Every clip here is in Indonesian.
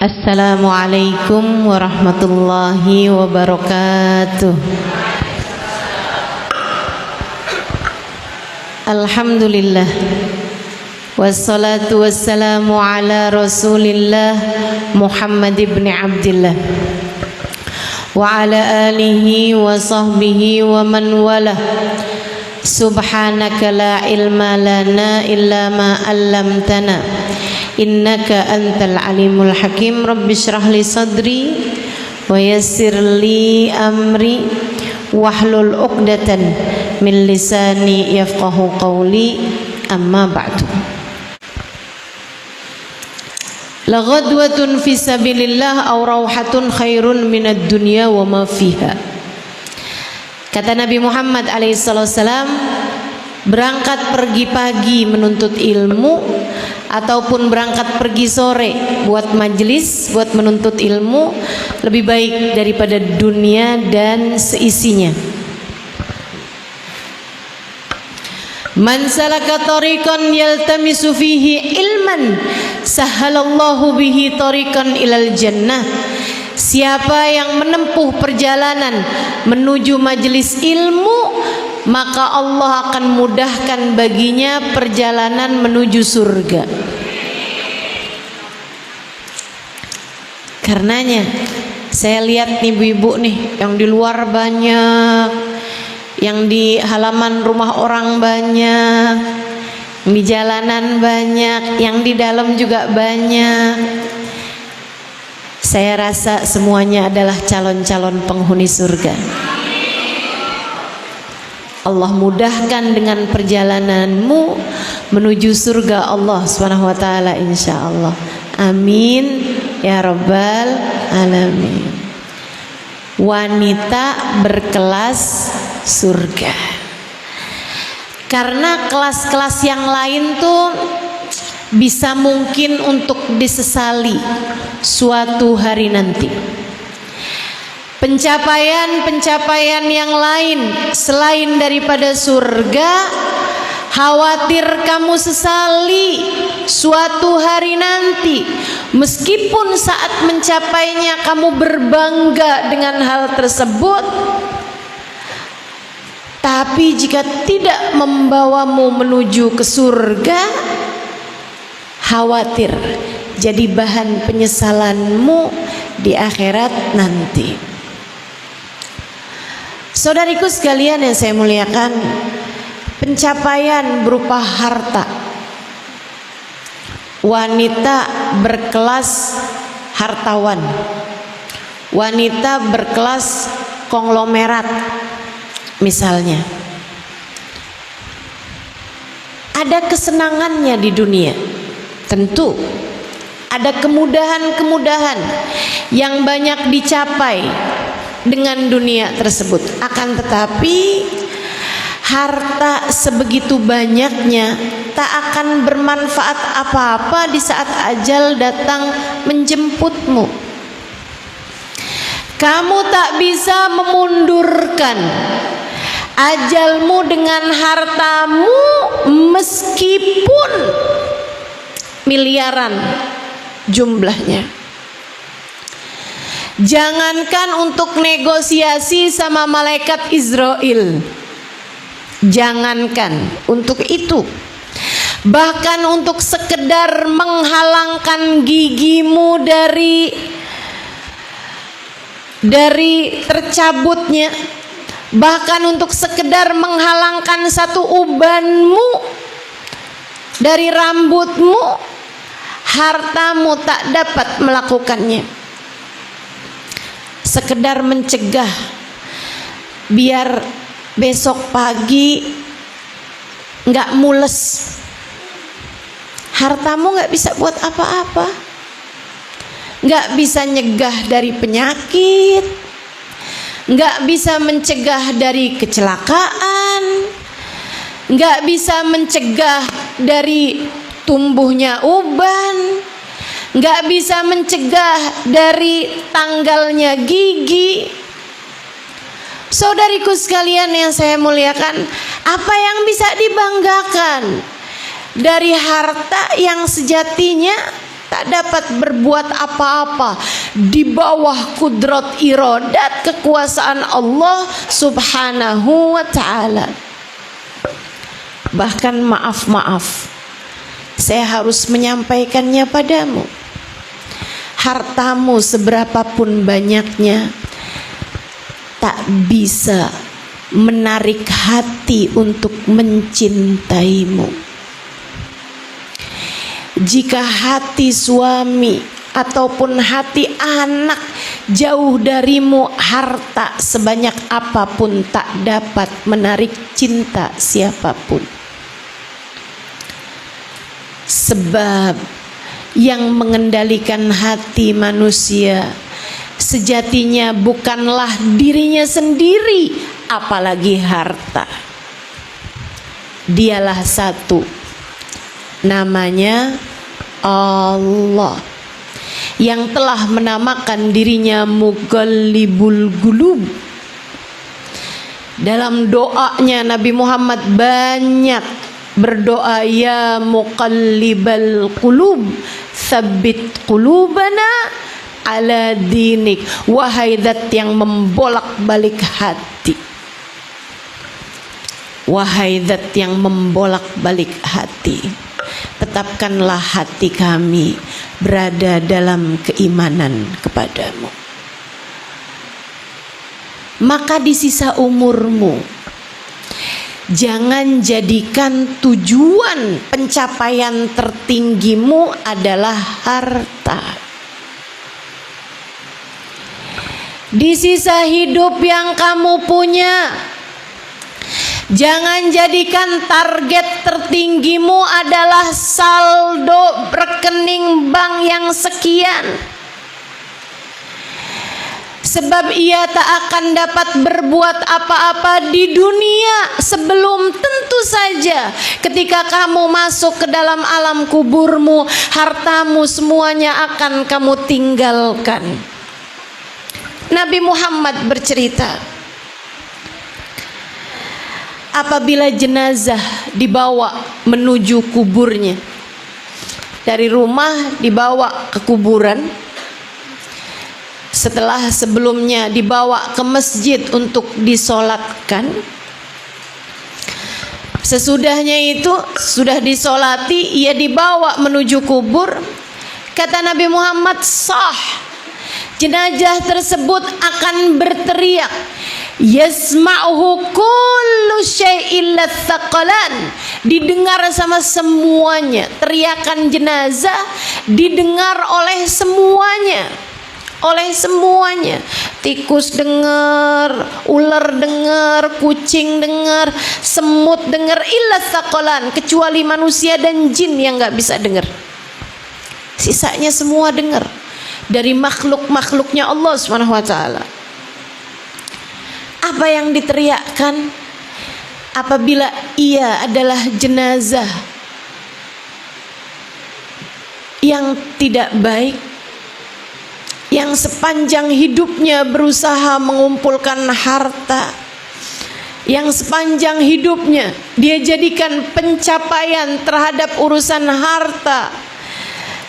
Assalamualaikum warahmatullahi wabarakatuh. Alhamdulillah, wassalatu wassalamu ala rasulillah Muhammad ibn Abdillah wa ala alihi wa sahbihi wa man walah. Subhanaka la ilma lana illa ma 'allamtana innaka antal alimul hakim. Rabbi shrah li sadri wa yassir li amri wahlul 'uqdatan min lisani yafqahu qawli. Amma ba'du. La ghadwatun fi sabilillah aw rawhatun khairun minad dunya wa ma fiha. Kata Nabi Muhammad alaihissalam, berangkat pergi pagi menuntut ilmu ataupun berangkat pergi sore buat majelis, buat menuntut ilmu, lebih baik daripada dunia dan seisinya. Man salaka tariqan yaltamisu fihi ilman sahhalallahu bihi tariqan ilal jannah. Siapa yang menempuh perjalanan menuju majelis ilmu, maka Allah akan mudahkan baginya perjalanan menuju surga. Karenanya saya lihat nih ibu-ibu nih, yang di luar banyak, yang di halaman rumah orang banyak, yang di jalanan banyak, yang di dalam juga banyak. Saya rasa semuanya adalah calon-calon penghuni surga. Allah mudahkan dengan perjalananmu menuju surga Allah Subhanahu wa taala insyaallah. Amin ya rabbal alamin. Wanita berkelas surga. Karena kelas-kelas yang lain tuh bisa mungkin untuk disesali suatu hari nanti. Pencapaian-pencapaian yang lain selain daripada surga, khawatir kamu sesali suatu hari nanti. Meskipun saat mencapainya kamu berbangga dengan hal tersebut, tapi jika tidak membawamu menuju ke surga, khawatir jadi bahan penyesalanmu di akhirat nanti. Saudariku sekalian yang saya muliakan, pencapaian berupa harta, wanita berkelas hartawan, wanita berkelas konglomerat misalnya, ada kesenangannya di dunia. Tentu ada kemudahan-kemudahan yang banyak dicapai dengan dunia tersebut. Akan tetapi harta sebegitu banyaknya tak akan bermanfaat apa-apa di saat ajal datang menjemputmu. Kamu tak bisa memundurkan ajalmu dengan hartamu meskipun miliaran jumlahnya. Jangankan untuk negosiasi sama malaikat Israel, jangankan untuk itu, bahkan untuk sekedar menghalangkan gigimu dari tercabutnya, bahkan untuk sekedar menghalangkan satu ubanmu dari rambutmu, hartamu tak dapat melakukannya. Sekedar mencegah biar besok pagi nggak mules, hartamu nggak bisa buat apa-apa, nggak bisa nyegah dari penyakit, nggak bisa mencegah dari kecelakaan, nggak bisa mencegah dari tumbuhnya uban, nggak bisa mencegah dari tanggalnya gigi. Saudariku sekalian yang saya muliakan, apa yang bisa dibanggakan dari harta yang sejatinya tak dapat berbuat apa-apa di bawah kudrat iradat kekuasaan Allah Subhanahu wa ta'ala. Bahkan maaf, saya harus menyampaikannya padamu. Hartamu seberapapun banyaknya tak bisa menarik hati untuk mencintaimu. Jika hati suami ataupun hati anak jauh darimu, harta sebanyak apapun tak dapat menarik cinta siapapun. Sebab yang mengendalikan hati manusia sejatinya bukanlah dirinya sendiri, apalagi harta. Dialah satu, namanya Allah, yang telah menamakan dirinya Muqallibul Qulub. Dalam doanya Nabi Muhammad banyak berdoa, ya Muqallibal Qulub tsabbit qulubana ala dinik. Wahai zat yang membolak-balik hati, wahai zat yang membolak-balik hati, tetapkanlah hati kami berada dalam keimanan kepadamu. Maka di sisa umurmu, jangan jadikan tujuan pencapaian tertinggimu adalah harta. Di sisa hidup yang kamu punya, jangan jadikan target tertinggimu adalah saldo rekening bank yang sekian. Sebab ia tak akan dapat berbuat apa-apa di dunia sebelum tentu saja ketika kamu masuk ke dalam alam kuburmu, hartamu semuanya akan kamu tinggalkan. Nabi Muhammad bercerita, apabila jenazah dibawa menuju kuburnya, dari rumah dibawa ke kuburan, setelah sebelumnya dibawa ke masjid untuk disolatkan, sesudahnya itu sudah disolati, ia dibawa menuju kubur. Kata Nabi Muhammad, sah, jenazah tersebut akan berteriak, yasma'uhu kullu syai'in lathaqalan, didengar sama semuanya. Teriakan jenazah didengar oleh semuanya, oleh semuanya. Tikus dengar, ular dengar, kucing dengar, semut dengar, illa thaqalan, kecuali manusia dan jin yang nggak bisa dengar. Sisanya semua dengar dari makhluk-makhluknya Allah Subhanahu wa ta'ala. Apa yang diteriakkan apabila ia adalah jenazah yang tidak baik, yang sepanjang hidupnya berusaha mengumpulkan harta, yang sepanjang hidupnya dia jadikan pencapaian terhadap urusan harta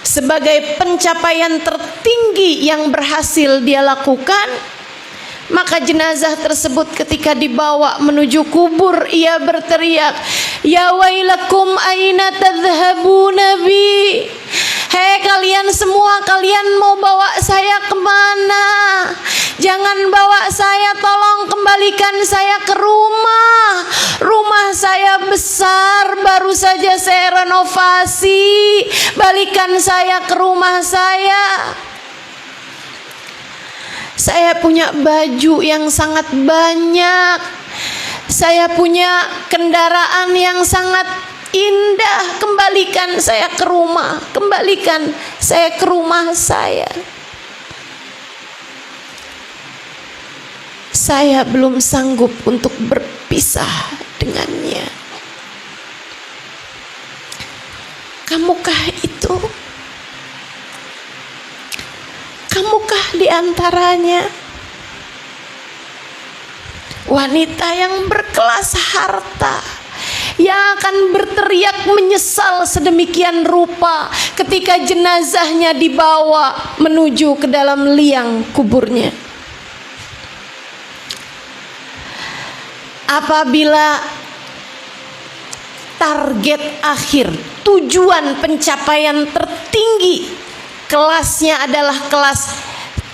sebagai pencapaian tertinggi yang berhasil dia lakukan, maka jenazah tersebut ketika dibawa menuju kubur, ia berteriak, ya wailakum aina tadhhabuna bi. Hei kalian semua, kalian mau bawa saya kemana? Jangan bawa saya, tolong kembalikan saya ke rumah. Rumah saya besar, baru saja saya renovasi. Balikan saya ke rumah saya. Saya punya baju yang sangat banyak. Saya punya kendaraan yang sangat indah. Kembalikan saya ke rumah. Kembalikan saya ke rumah saya. Saya belum sanggup untuk berpisah dengannya. Kamukah itu? Kamukah di antaranya? Wanita yang berkelas harta, yang akan berteriak menyesal sedemikian rupa ketika jenazahnya dibawa menuju ke dalam liang kuburnya. Apabila target akhir, tujuan pencapaian tertinggi kelasnya adalah kelas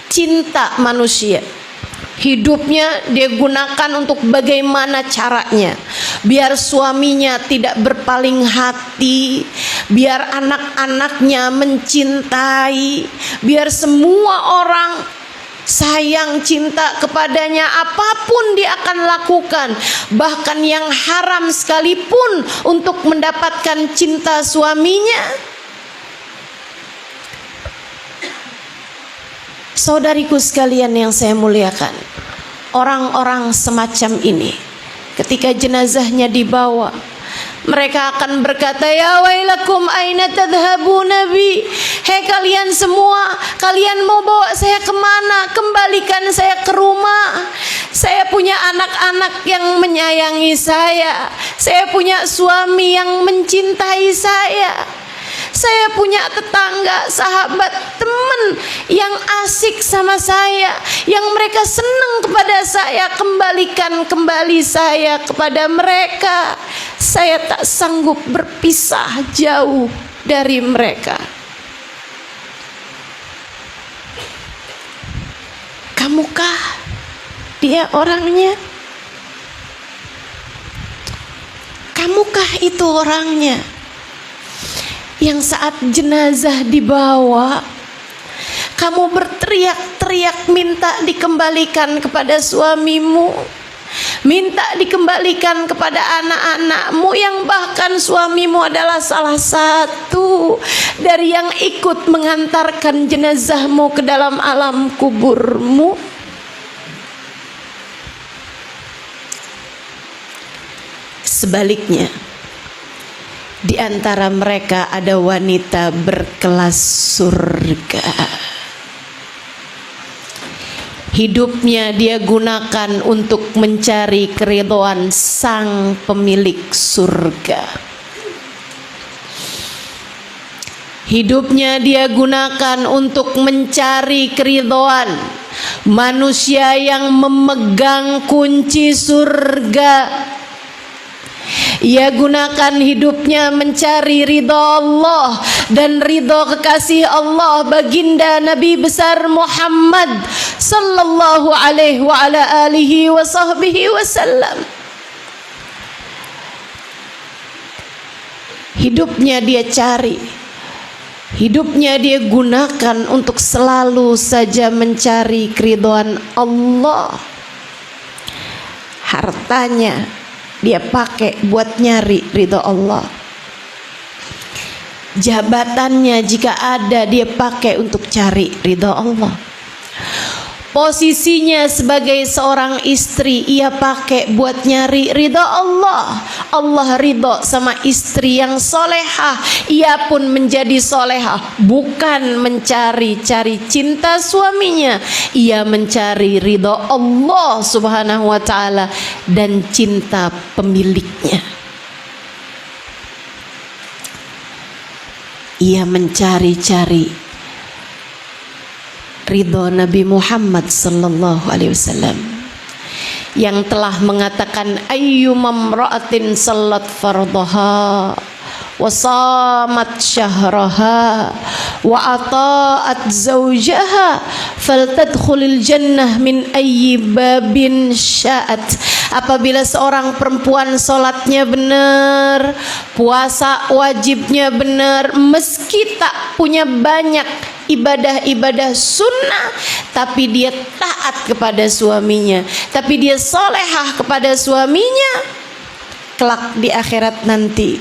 cinta manusia, hidupnya dia gunakan untuk bagaimana caranya biar suaminya tidak berpaling hati, biar anak-anaknya mencintai, biar semua orang sayang cinta kepadanya, apapun dia akan lakukan, bahkan yang haram sekalipun untuk mendapatkan cinta suaminya. Saudariku sekalian yang saya muliakan, orang-orang semacam ini ketika jenazahnya dibawa, mereka akan berkata, ya wailakum aina tadhhabu nabi. Hei kalian semua, kalian mau bawa saya kemana? Kembalikan saya ke rumah. Saya punya anak-anak yang menyayangi saya. Saya punya suami yang mencintai saya. Saya punya tetangga, sahabat, teman yang asik sama saya, yang mereka senang kepada saya. Kembalikan kembali saya kepada mereka. Saya tak sanggup berpisah jauh dari mereka. Kamukah dia orangnya? Kamukah itu orangnya? Yang saat jenazah dibawa, kamu berteriak-teriak minta dikembalikan kepada suamimu, minta dikembalikan kepada anak-anakmu, yang bahkan suamimu adalah salah satu dari yang ikut mengantarkan jenazahmu ke dalam alam kuburmu. Sebaliknya, di antara mereka ada wanita berkelas surga. Hidupnya dia gunakan untuk mencari keridhaan sang pemilik surga. Hidupnya dia gunakan untuk mencari keridhaan manusia yang memegang kunci surga. Ia gunakan hidupnya mencari ridha Allah dan ridha kekasih Allah baginda Nabi besar Muhammad sallallahu alaihi wa ala alihi wa sahbihi wasallam. Hidupnya dia cari, hidupnya dia gunakan untuk selalu saja mencari keridhaan Allah. Hartanya dia pakai buat nyari ridha Allah. Jabatannya jika ada dia pakai untuk cari ridha Allah. Posisinya sebagai seorang istri ia pakai buat nyari ridha Allah. Allah ridha sama istri yang solehah, ia pun menjadi solehah. Bukan mencari-cari cinta suaminya, ia mencari ridha Allah subhanahu wa ta'ala dan cinta pemiliknya. Ia mencari-cari ridho Nabi Muhammad sallallahu alaihi wasallam yang telah mengatakan, ayyumamra'atin sallat fardaha wa samat syahraha wa ata'at zawjaha faltadkhulil jannah min ayyi babin sya'at. Apabila seorang perempuan sholatnya benar, puasa wajibnya benar, meski tak punya banyak ibadah-ibadah sunnah, tapi dia taat kepada suaminya, tapi dia solehah kepada suaminya, kelak di akhirat nanti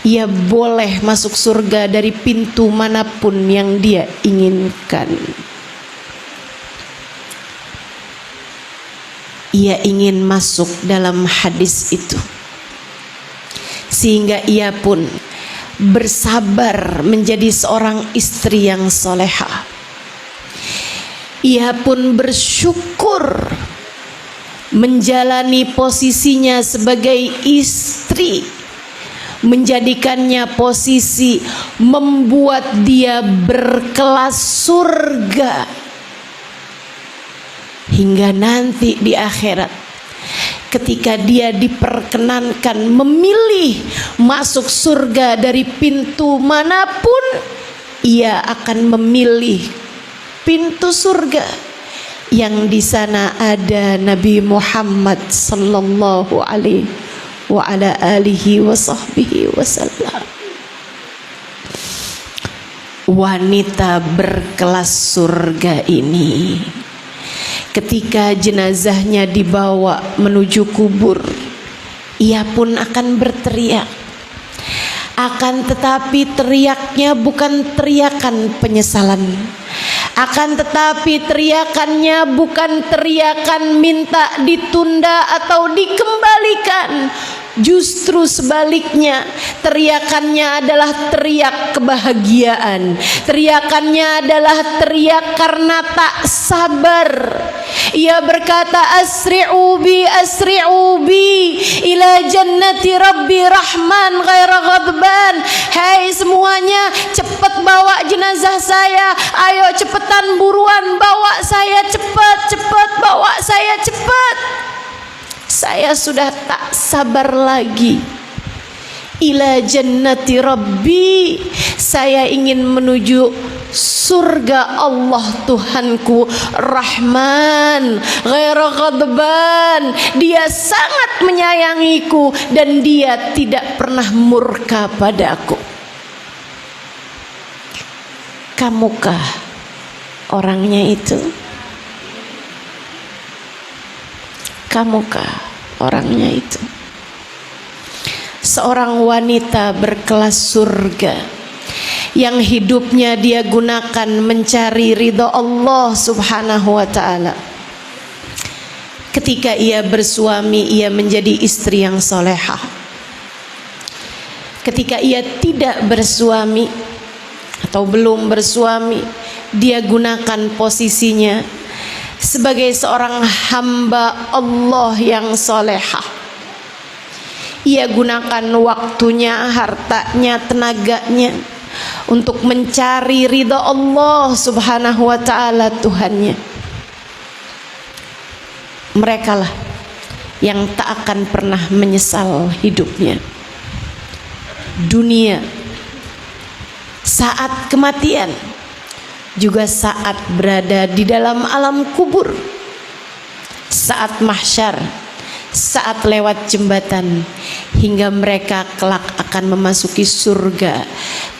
ia boleh masuk surga dari pintu manapun yang dia inginkan. Ia ingin masuk dalam hadis itu, sehingga ia pun bersabar menjadi seorang istri yang solehah. Ia pun bersyukur menjalani posisinya sebagai istri istri, menjadikannya posisi membuat dia berkelas surga. Hingga nanti di akhirat, ketika dia diperkenankan memilih masuk surga dari pintu manapun, ia akan memilih pintu surga yang di sana ada Nabi Muhammad sallallahu alaihi wa ala alihi wa sahbihi wasallam. Wanita berkelas surga ini, ketika jenazahnya dibawa menuju kubur, ia pun akan berteriak. Akan tetapi teriaknya bukan teriakan penyesalan. Akan tetapi teriakannya bukan teriakan minta ditunda atau dikembalikan. Justru sebaliknya, teriakannya adalah teriak kebahagiaan. Teriakannya adalah teriak karena tak sabar. Ia berkata, asri'u bi ila jannati rabbi rahman ghaira ghadban. Hai semuanya, cepat bawa jenazah saya. Ayo cepetan, buruan bawa saya, cepat bawa saya, cepat. Saya sudah tak sabar lagi. Ila jannati rabbi, saya ingin menuju surga Allah Tuhanku, Rahman ghaira ghadban. Dia sangat menyayangiku dan dia tidak pernah murka padaku. Kamukah orangnya itu? Kamukah orangnya itu? Seorang wanita berkelas surga yang hidupnya dia gunakan mencari ridha Allah subhanahu wa ta'ala. Ketika ia bersuami, ia menjadi istri yang solehah. Ketika ia tidak bersuami atau belum bersuami, dia gunakan posisinya sebagai seorang hamba Allah yang solehah. Ia gunakan waktunya, hartanya, tenaganya untuk mencari ridha Allah subhanahu wa ta'ala Tuhannya. Merekalah yang tak akan pernah menyesal hidupnya. Dunia, saat kematian, juga saat berada di dalam alam kubur, saat mahsyar, saat lewat jembatan, hingga mereka kelak akan memasuki surga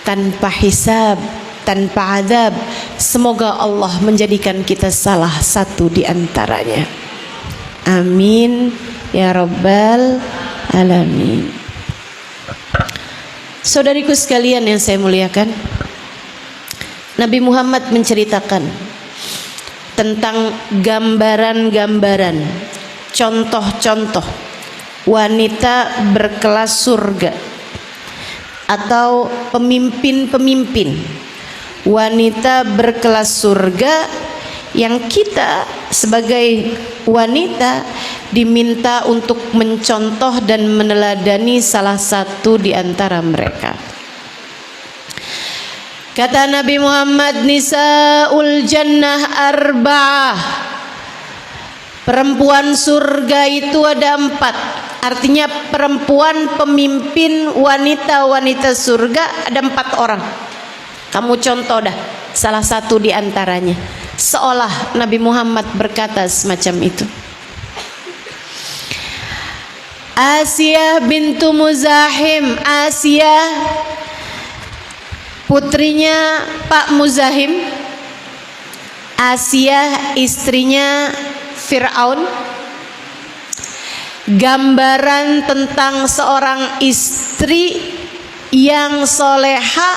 tanpa hisab, tanpa azab. Semoga Allah menjadikan kita salah satu di antaranya. Amin ya rabbal alamin. Saudariku sekalian yang saya muliakan, Nabi Muhammad menceritakan tentang gambaran-gambaran, contoh-contoh wanita berkelas surga atau pemimpin-pemimpin wanita berkelas surga yang kita sebagai wanita diminta untuk mencontoh dan meneladani salah satu di antara mereka. Kata Nabi Muhammad, nisaul jannah arba'ah. Perempuan surga itu ada 4. Artinya perempuan pemimpin wanita-wanita surga ada 4 orang. Kamu contoh dah salah satu di antaranya. Seolah Nabi Muhammad berkata semacam itu. Asiyah bintu Muzahim. Asiyah putrinya Pak Muzahim. Asiyah istrinya Fir'aun. Gambaran tentang seorang istri yang soleha,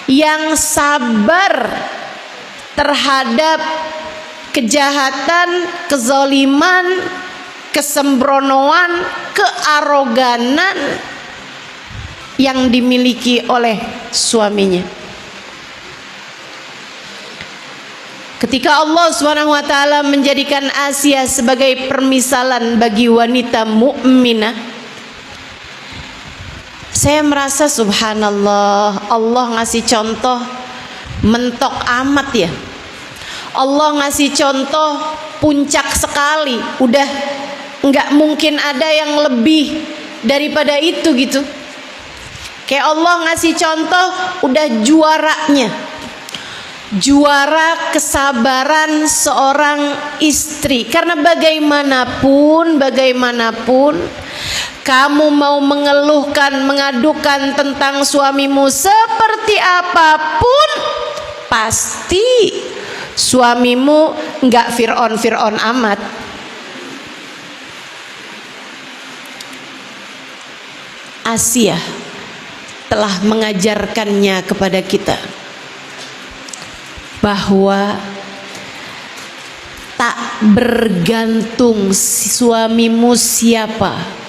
yang sabar terhadap kejahatan, kezaliman, kesembronoan, kearoganan yang dimiliki oleh suaminya. Ketika Allah SWT menjadikan Asia sebagai permisalan bagi wanita mukminah, Saya merasa subhanallah, Allah ngasih contoh mentok amat ya. Allah ngasih contoh puncak sekali, udah nggak mungkin ada yang lebih daripada itu gitu. Kayak Allah ngasih contoh udah juaranya, juara kesabaran seorang istri. Karena bagaimanapun kamu mau mengeluhkan, mengadukan tentang suamimu seperti apapun, pasti suamimu nggak Fir'aun amat. Asia telah mengajarkannya kepada kita bahwa tak bergantung suamimu siapa,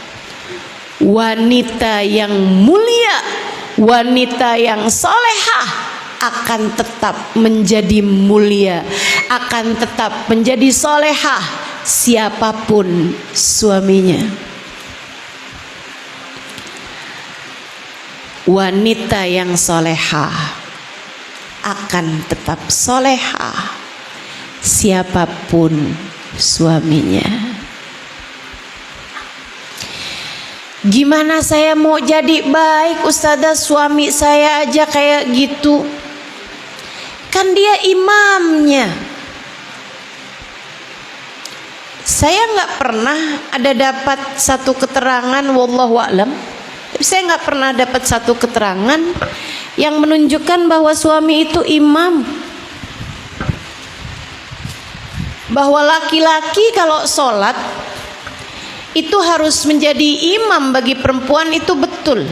wanita yang mulia, wanita yang solehah akan tetap menjadi mulia, akan tetap menjadi solehah siapapun suaminya. Wanita yang solehah akan tetap solehah siapapun suaminya. Gimana saya mau jadi baik Ustazah, suami saya aja kayak gitu? Kan dia imamnya. Saya nggak pernah ada dapat satu keterangan, wallahu a'lam, tapi saya nggak pernah dapat satu keterangan yang menunjukkan bahwa suami itu imam. Bahwa laki-laki kalau sholat itu harus menjadi imam bagi perempuan, itu betul.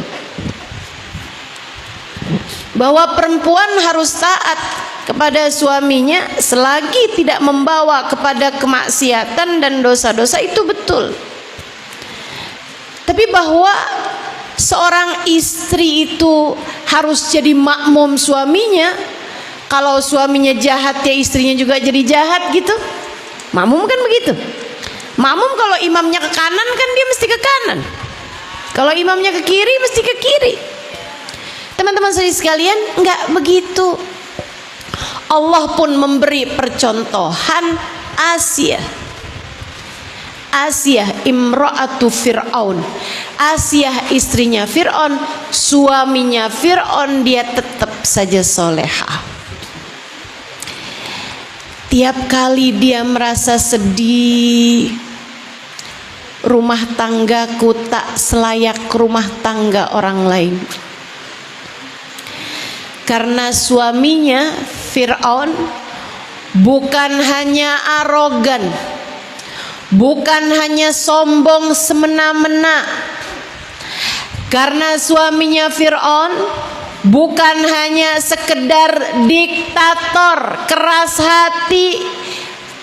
Bahwa perempuan harus taat kepada suaminya selagi tidak membawa kepada kemaksiatan dan dosa-dosa, itu betul. Tapi bahwa seorang istri itu harus jadi makmum suaminya, kalau suaminya jahat ya istrinya juga jadi jahat gitu. Makmum kan begitu. Makmum kalau imamnya ke kanan kan dia mesti ke kanan, kalau imamnya ke kiri mesti ke kiri. Teman-teman sekalian, enggak begitu. Allah pun memberi percontohan Asia imra'atu Fir'aun. Asia istrinya Fir'aun, suaminya Fir'aun, dia tetap saja solehah. Tiap kali dia merasa sedih, rumah tanggaku tak selayak rumah tangga orang lain. Karena suaminya Fir'aun bukan hanya arogan, bukan hanya sombong semena-mena. Karena suaminya Fir'aun bukan hanya sekedar diktator, keras hati,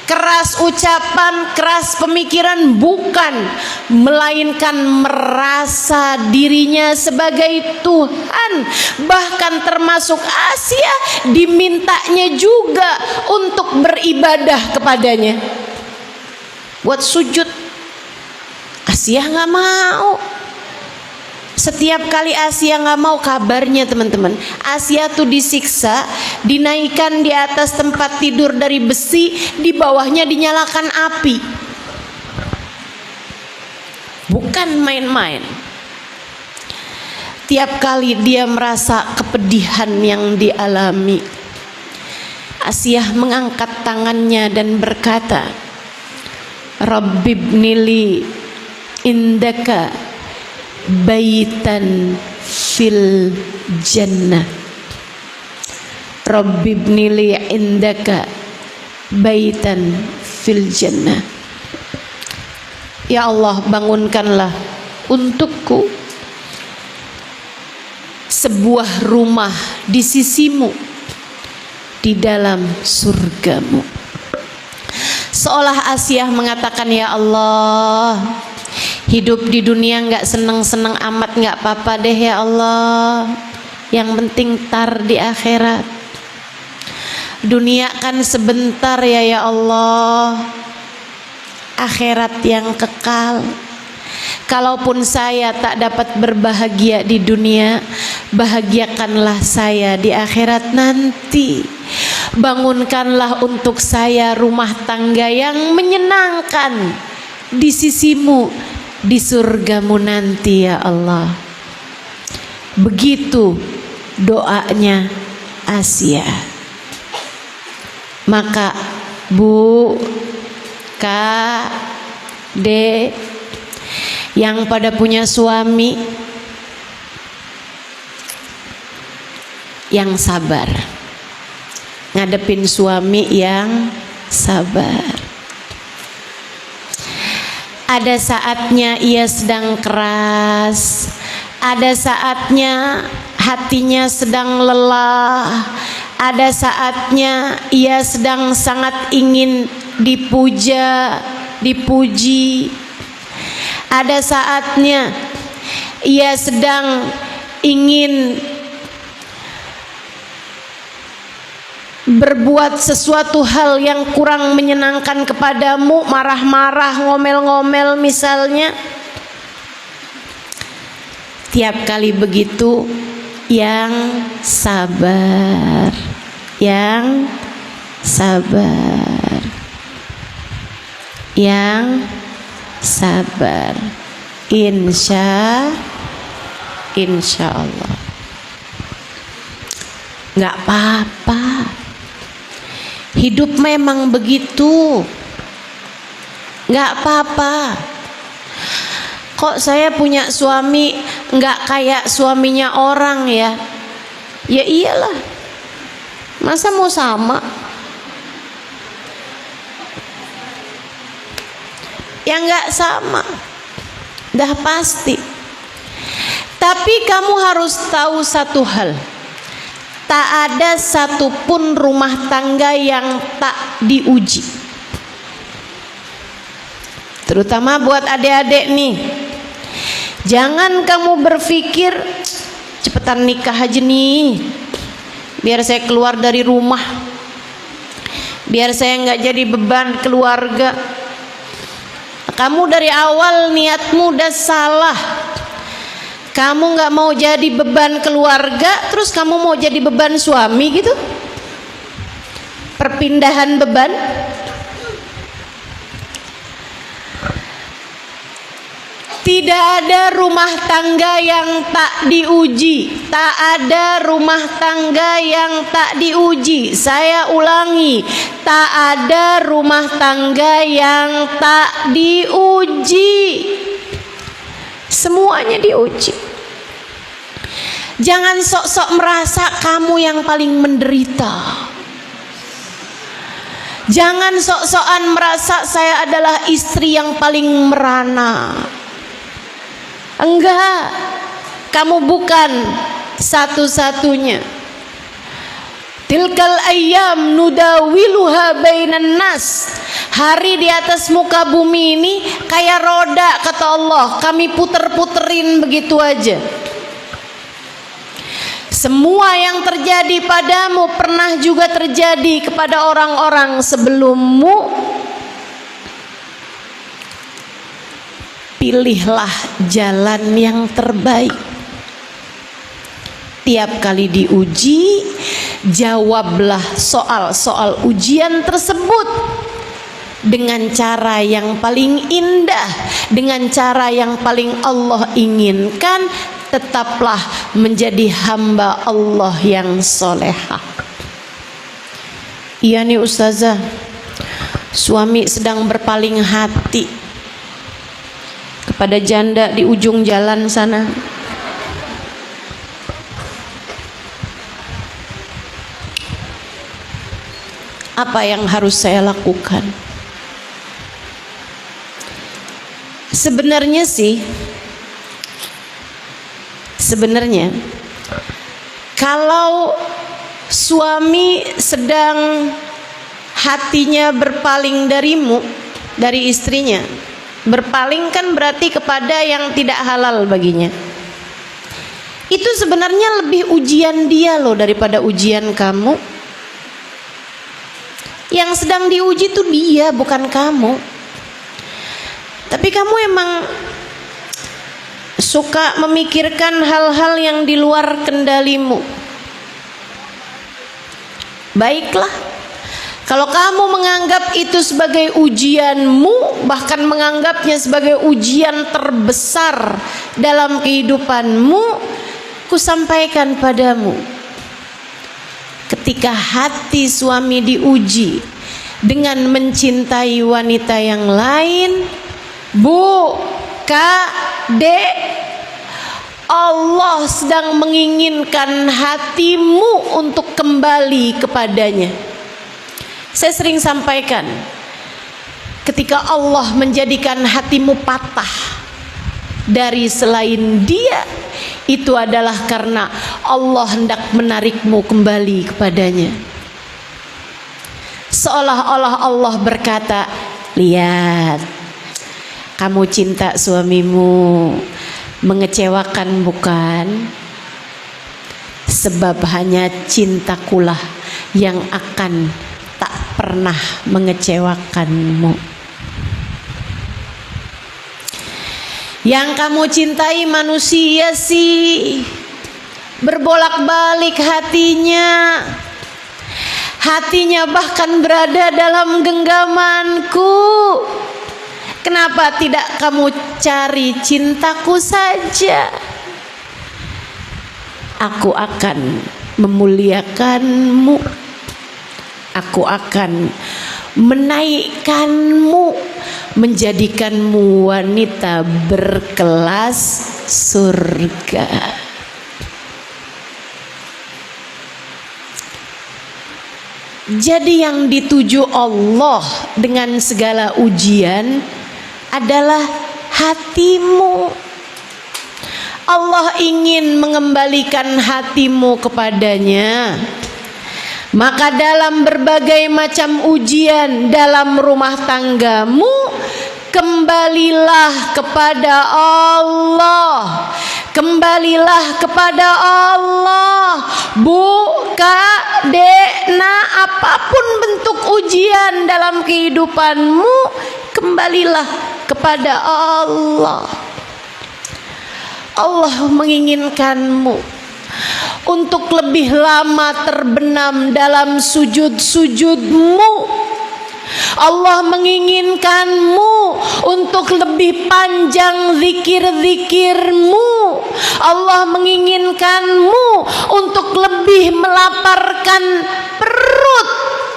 keras ucapan, keras pemikiran, bukan, melainkan merasa dirinya sebagai Tuhan. Bahkan termasuk Asia dimintanya juga untuk beribadah kepadanya, buat sujud. Asia nggak mau. Setiap kali Asia nggak mau, kabarnya teman-teman, Asia tuh disiksa, dinaikkan di atas tempat tidur dari besi, di bawahnya dinyalakan api. Bukan main-main. Tiap kali dia merasa kepedihan yang dialami, Asia mengangkat tangannya dan berkata, Rabbibnili indaka baitan fil jannah. Rabbibnili indaka baitan fil jannah. Ya Allah, bangunkanlah untukku sebuah rumah di sisimu di dalam surgamu. Seolah Asia mengatakan, ya Allah, hidup di dunia nggak seneng-seneng amat, nggak apa-apa deh ya Allah, yang penting tar di akhirat. Dunia kan sebentar ya Allah, akhirat yang kekal. kalaupun saya tak dapat berbahagia di dunia, bahagiakanlah saya di akhirat nanti. Bangunkanlah untuk saya rumah tangga yang menyenangkan di sisimu, di surgamu nanti ya Allah. Begitu doanya Asia. Maka Bu, Kak, Dek yang pada punya suami yang sabar, ngadepin suami yang sabar. Ada saatnya ia sedang keras, ada saatnya hatinya sedang lelah, ada saatnya ia sedang sangat ingin dipuja, dipuji. Ada saatnya ia sedang ingin berbuat sesuatu hal yang kurang menyenangkan kepadamu, marah-marah, ngomel-ngomel misalnya. Tiap kali begitu, yang sabar, yang sabar, yang sabar. Insya Allah. Nggak apa-apa. Hidup memang begitu. Nggak apa-apa. Kok saya punya suami nggak kayak suaminya orang ya? Ya iyalah. Masa mau sama? Ya nggak sama. Dah pasti. Tapi kamu harus tahu satu hal. Tak ada satupun rumah tangga yang tak diuji. Terutama buat adik-adik nih. Jangan kamu berpikir cepetan nikah aja nih, biar saya keluar dari rumah, biar saya nggak jadi beban keluarga. Kamu dari awal niatmu udah salah. Kamu nggak mau jadi beban keluarga, terus kamu mau jadi beban suami gitu? Perpindahan beban. Tidak ada rumah tangga yang tak diuji. Tak ada rumah tangga yang tak diuji. Saya ulangi, tak ada rumah tangga yang tak diuji. Semuanya diuji. Jangan sok-sok merasa kamu yang paling menderita. Jangan sok-sokan merasa saya adalah istri yang paling merana. Enggak, kamu bukan satu-satunya. Tilkal ayyam nudawiluha bainan nas. Hari di atas muka bumi ini kayak roda, kata Allah, kami puter-puterin begitu aja. Semua yang terjadi padamu pernah juga terjadi kepada orang-orang sebelummu. Pilihlah jalan yang terbaik. Tiap kali diuji, jawablah soal-soal ujian tersebut dengan cara yang paling indah, dengan cara yang paling Allah inginkan. Tetaplah menjadi hamba Allah yang solehah. Iya nih ustazah, suami sedang berpaling hati kepada janda di ujung jalan sana. Apa yang harus saya lakukan? Sebenarnya kalau suami sedang hatinya berpaling darimu, dari istrinya, berpaling kan berarti kepada yang tidak halal baginya. Itu sebenarnya lebih ujian dia loh daripada ujian kamu. Yang sedang diuji itu dia, bukan kamu. Tapi kamu emang suka memikirkan hal-hal yang di luar kendalimu. Baiklah, kalau kamu menganggap itu sebagai ujianmu, bahkan menganggapnya sebagai ujian terbesar dalam kehidupanmu, ku sampaikan padamu, ketika hati suami diuji dengan mencintai wanita yang lain, Bu, Kak, Dek, Allah sedang menginginkan hatimu untuk kembali kepadanya. Saya sering sampaikan, ketika Allah menjadikan hatimu patah dari selain Dia, itu adalah karena Allah hendak menarikmu kembali kepadanya. Seolah-olah Allah berkata, lihat, kamu cinta suamimu, mengecewakan bukan? Sebab hanya cintakulah yang akan tak pernah mengecewakanmu. Yang kamu cintai manusia sih, berbolak-balik hatinya. Hatinya bahkan berada dalam genggamanku. Kenapa tidak kamu cari cintaku saja? Aku akan memuliakanmu. Aku akan menaikkanmu, menjadikanmu wanita berkelas surga. Jadi yang dituju Allah dengan segala ujian adalah hatimu. Allah ingin mengembalikan hatimu kepadanya. Maka dalam berbagai macam ujian dalam rumah tanggamu, kembalilah kepada Allah. Kembalilah kepada Allah. Bu, Kak, Dek, Nak, apapun bentuk ujian dalam kehidupanmu, kembalilah kepada Allah. Allah menginginkanmu untuk lebih lama terbenam dalam sujud-sujudmu. Allah menginginkanmu untuk lebih panjang zikir-zikirmu. Allah menginginkanmu untuk lebih melaparkan perut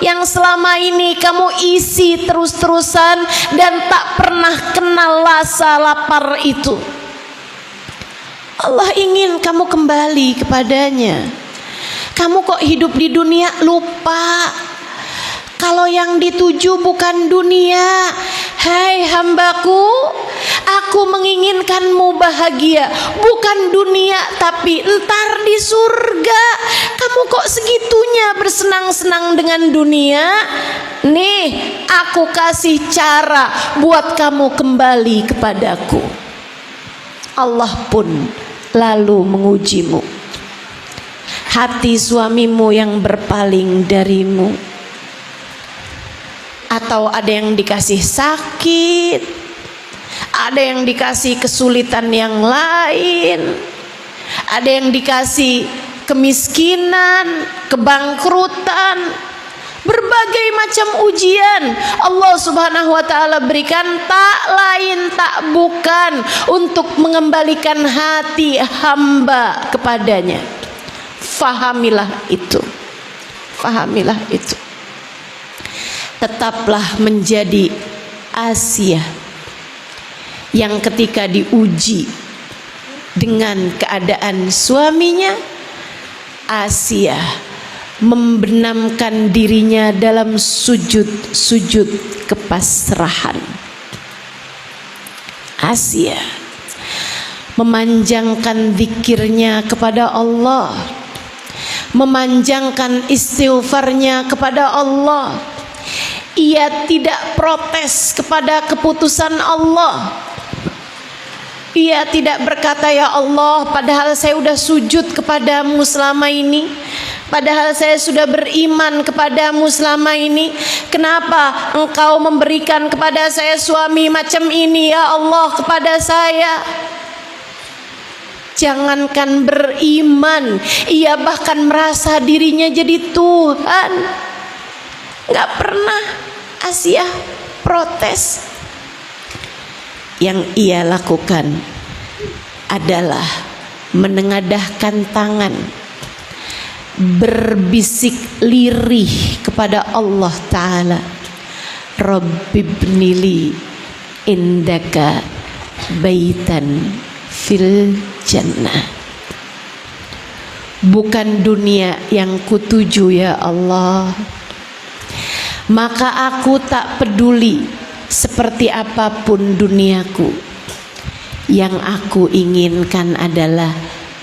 yang selama ini kamu isi terus-terusan dan tak pernah kenal rasa lapar itu. Allah ingin kamu kembali kepadanya. Kamu kok hidup di dunia lupa kalau yang dituju bukan dunia. Hai hambaku, aku menginginkanmu bahagia, bukan dunia tapi entar di surga. Kamu kok segitunya bersenang-senang dengan dunia? Nih, aku kasih cara buat kamu kembali kepadaku. Allah pun lalu mengujimu. Hati suamimu yang berpaling darimu, atau ada yang dikasih sakit, ada yang dikasih kesulitan yang lain, ada yang dikasih kemiskinan, kebangkrutan, berbagai macam ujian Allah Subhanahu wa taala berikan, tak lain tak bukan untuk mengembalikan hati hamba kepadanya. Fahamilah itu. Fahamilah itu. Tetaplah menjadi Asia yang ketika diuji dengan keadaan suaminya, Asia membenamkan dirinya dalam sujud kepasrahan. Asia memanjangkan zikirnya kepada Allah, memanjangkan istighfarnya kepada Allah. Ia tidak protes kepada keputusan Allah. Ia tidak berkata, ya Allah, padahal saya sudah sujud kepadamu selama ini, padahal saya sudah beriman kepadamu selama ini, kenapa engkau memberikan kepada saya suami macam ini ya Allah kepada saya? Jangankan beriman, ia bahkan merasa dirinya jadi Tuhan. Gak pernah Asia protes. Yang ia lakukan adalah menengadahkan tangan, berbisik lirih kepada Allah Ta'ala, Rabbibnili indaka baitan fil jannah. Bukan dunia yang kutuju ya Allah, maka aku tak peduli seperti apapun duniaku. Yang aku inginkan adalah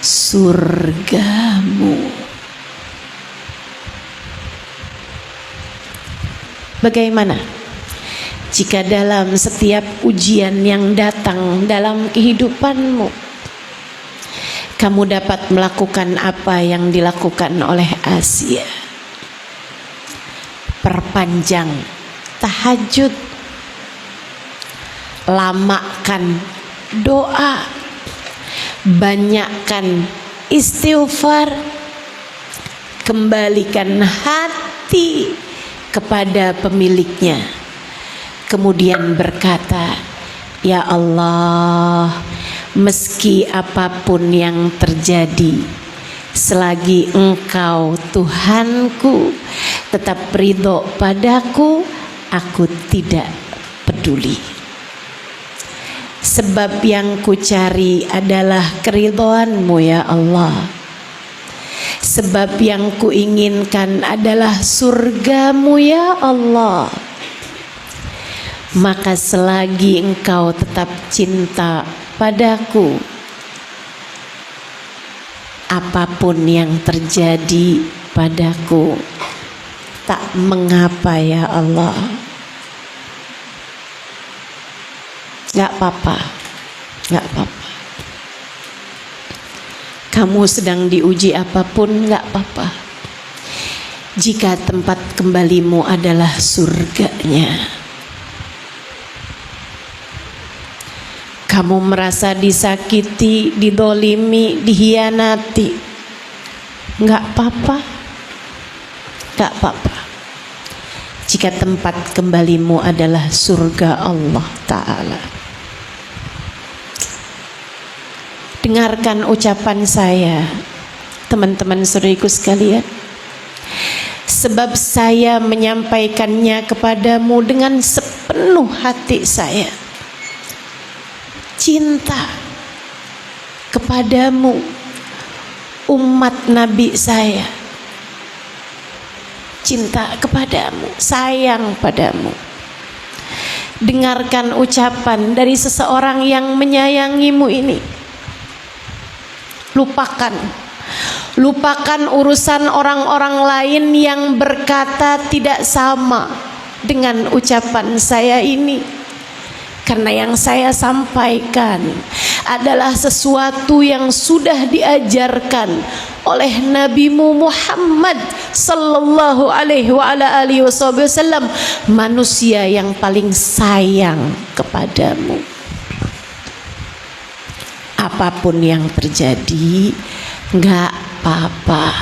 surgamu. Bagaimana jika dalam setiap ujian yang datang dalam kehidupanmu, kamu dapat melakukan apa yang dilakukan oleh Asia? Perpanjang tahajud, lamakan doa, banyakkan istighfar, kembalikan hati kepada pemiliknya, kemudian berkata, ya Allah, meski apapun yang terjadi, selagi Engkau Tuhanku tetap ridho padaku, aku tidak peduli. Sebab yang ku cari adalah keridhoanmu ya Allah. Sebab yang ku inginkan adalah surgamu ya Allah. Maka selagi Engkau tetap cinta padaku, apapun yang terjadi padaku tak mengapa ya Allah. Gak apa-apa, gak apa-apa. Kamu sedang diuji apapun, gak apa-apa. Jika tempat kembalimu adalah surganya. Kamu merasa disakiti, didolimi, dihianati, gak apa-apa, gak apa-apa. Jika tempat kembalimu adalah surga Allah Ta'ala. Dengarkan ucapan saya, teman-teman saudariku sekalian. Sebab saya menyampaikannya kepadamu dengan sepenuh hati saya. Cinta kepadamu, umat Nabi saya. Cinta kepadamu, sayang padamu. Dengarkan ucapan dari seseorang yang menyayangimu ini. Lupakan urusan orang-orang lain yang berkata tidak sama dengan ucapan saya ini. Karena yang saya sampaikan adalah sesuatu yang sudah diajarkan oleh Nabimu Muhammad sallallahu alaihi wasallam, manusia yang paling sayang kepadamu. Apapun yang terjadi, gak apa-apa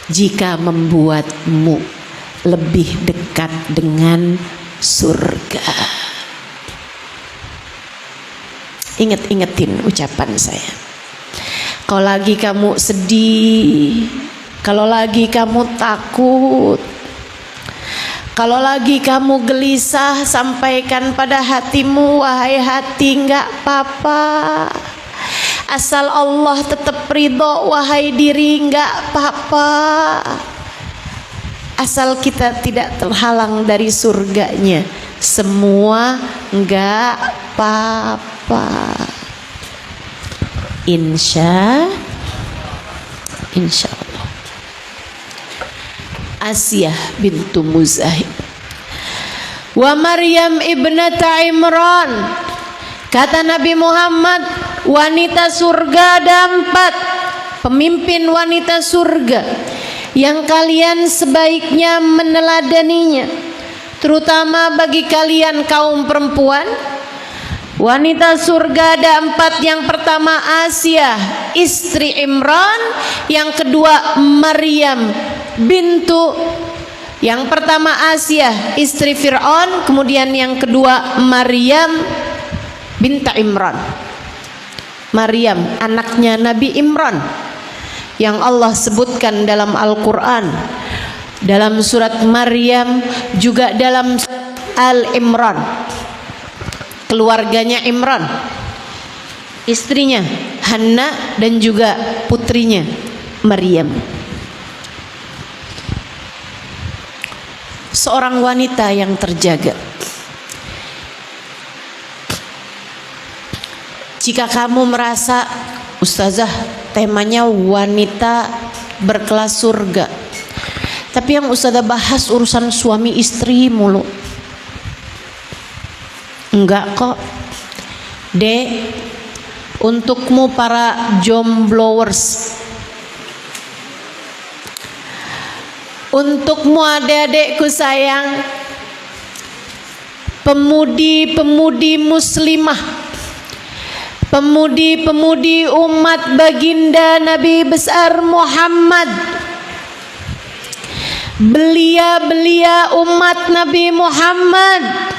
jika membuatmu lebih dekat dengan surga. Ingat-ingatin ucapan saya. Kalau lagi kamu sedih, kalau lagi kamu takut, kalau lagi kamu gelisah, sampaikan pada hatimu, wahai hati, enggak apa-apa. Asal Allah tetap ridho, wahai diri, enggak apa-apa. Asal kita tidak terhalang dari surganya, semua enggak apa-apa. Insya Allah. Asia bintu Muzahib wa Maryam ibnata Imran. Kata Nabi Muhammad, wanita surga ada 4, pemimpin wanita surga yang kalian sebaiknya meneladaninya, terutama bagi kalian kaum perempuan. Wanita surga ada 4. Yang pertama Asia, istri Imran. Yang kedua Maryam bintu. Yang pertama Asia, istri Fir'aun. Kemudian yang kedua Maryam binta Imran. Maryam anaknya Nabi Imran yang Allah sebutkan dalam Al-Quran, dalam surat Maryam, juga dalam Al-Imran. Keluarganya Imran, istrinya Hanna dan juga putrinya Maryam. Seorang wanita yang terjaga. Jika kamu merasa, Ustazah, temanya wanita berkelas surga, tapi yang Ustazah bahas urusan suami istri mulu. Enggak kok, Dek. Untukmu para jomblowers, untukmu adik-adikku sayang, pemudi-pemudi muslimah, pemudi-pemudi umat baginda Nabi besar Muhammad, belia-belia umat Nabi Muhammad.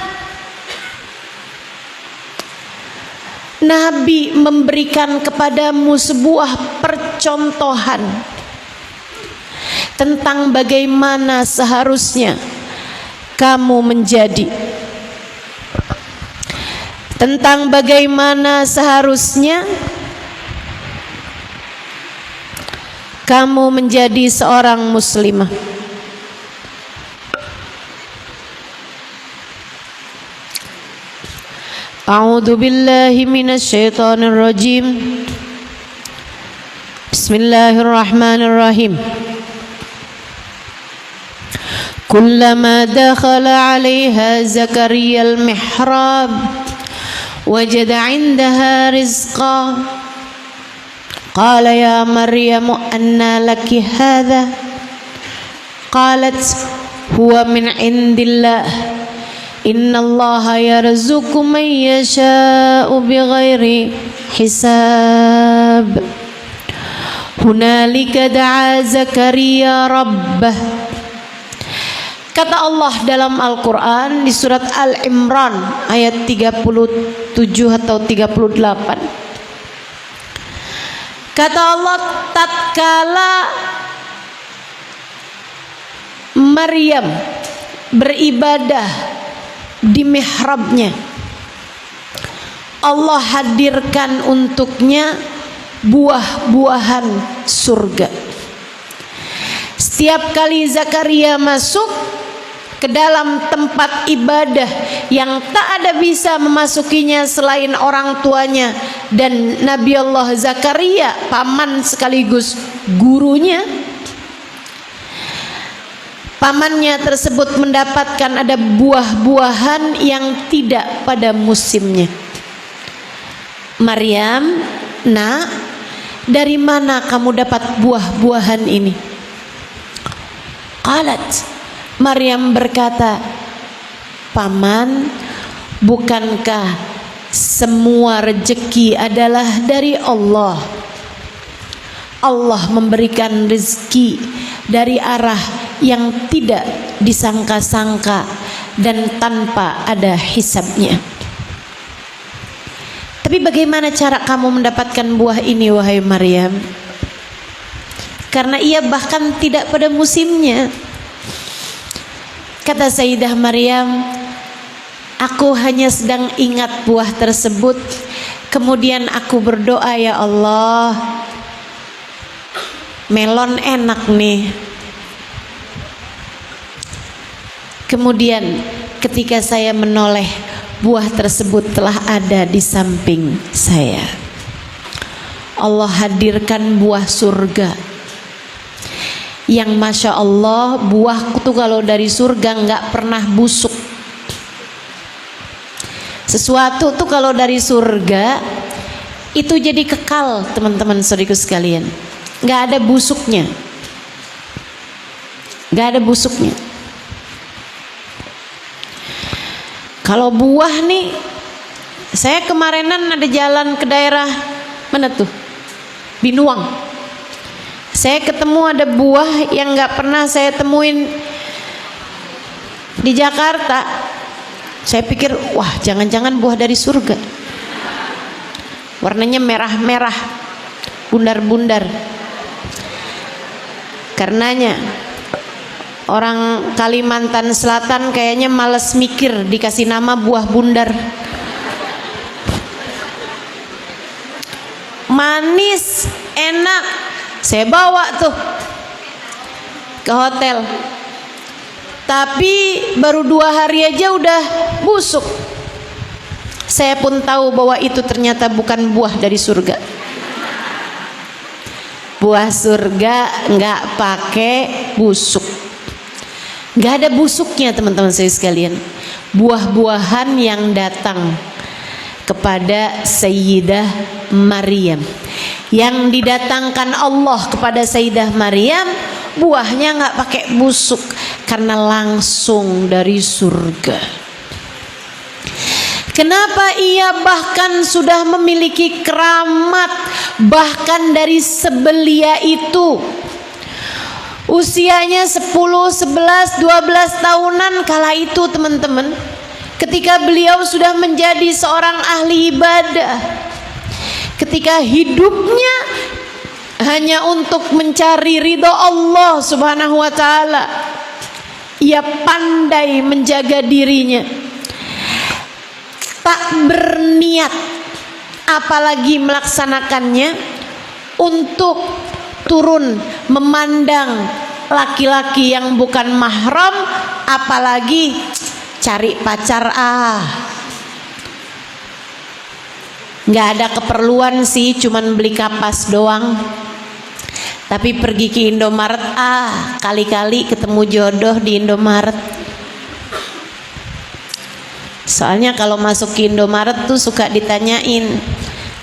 Nabi memberikan kepadamu sebuah percontohan tentang bagaimana seharusnya kamu menjadi, tentang bagaimana seharusnya kamu menjadi seorang muslimah. A'udzu billahi minasyaitonir rajim. Bismillahirrahmanirrahim. Kullama dakhala 'alaiha Zakaria al-mihrab wajada 'indaha rizqa qala ya Maryam anna laki hadha qalat huwa min 'indillah innallaha yarzuqu man yasha'u bighairi hisab. Hunalika da'a Zakaria rabbah. Kata Allah dalam Al-Quran di surat Al-Imran ayat 37 atau 38. Kata Allah, tatkala Maryam beribadah di mihrabnya, Allah hadirkan untuknya buah-buahan surga. Setiap kali Zakaria masuk ke dalam tempat ibadah yang tak ada bisa memasukinya selain orang tuanya dan Nabi Allah Zakaria, paman sekaligus gurunya, pamannya tersebut mendapatkan ada buah-buahan yang tidak pada musimnya. Maryam, nak, dari mana kamu dapat buah-buahan ini? Qalat, Maryam berkata, paman, bukankah semua rezeki adalah dari Allah? Allah memberikan rezeki dari arah yang tidak disangka-sangka dan tanpa ada hisabnya. Tapi bagaimana cara kamu mendapatkan buah ini, wahai Maryam? Karena ia bahkan tidak pada musimnya. Kata Sayyidah Maryam, aku hanya sedang ingat buah tersebut, kemudian aku berdoa, ya Allah, melon enak nih. Kemudian ketika saya menoleh, buah tersebut telah ada di samping saya. Allah hadirkan buah surga yang Masya Allah, buah itu kalau dari surga nggak pernah busuk. Sesuatu tuh kalau dari surga itu jadi kekal, teman-teman saudaraku sekalian, nggak ada busuknya, nggak ada busuknya. Kalau buah nih Saya kemarinan ada jalan ke daerah mana tuh? Binuang. Saya ketemu ada buah yang nggak pernah saya temuin di Jakarta. Saya pikir, wah jangan-jangan buah dari surga. Warnanya merah-merah, bundar-bundar. Karenanya orang Kalimantan Selatan kayaknya males mikir dikasih nama buah bundar. Manis, enak. Saya bawa tuh ke hotel. Tapi baru 2 hari aja udah busuk. Saya pun tahu bahwa itu ternyata bukan buah dari surga. Buah surga nggak pakai busuk. Nggak ada busuknya teman-teman saya sekalian. Buah-buahan yang datang kepada Sayyidah Maryam, yang didatangkan Allah kepada Sayyidah Maryam, buahnya nggak pakai busuk karena langsung dari surga. Kenapa ia bahkan sudah memiliki keramat bahkan dari sebelia itu? Usianya 10, 11, 12 tahunan kala itu teman-teman, ketika beliau sudah menjadi seorang ahli ibadah, ketika hidupnya hanya untuk mencari ridho Allah Subhanahu wa ta'ala, ia pandai menjaga dirinya, tak berniat apalagi melaksanakannya untuk turun memandang laki-laki yang bukan mahram, apalagi cari pacar. Nggak ada keperluan sih, cuman beli kapas doang. Tapi pergi ke Indomaret, kali-kali ketemu jodoh di Indomaret. Soalnya kalau masuk ke Indomaret tuh suka ditanyain,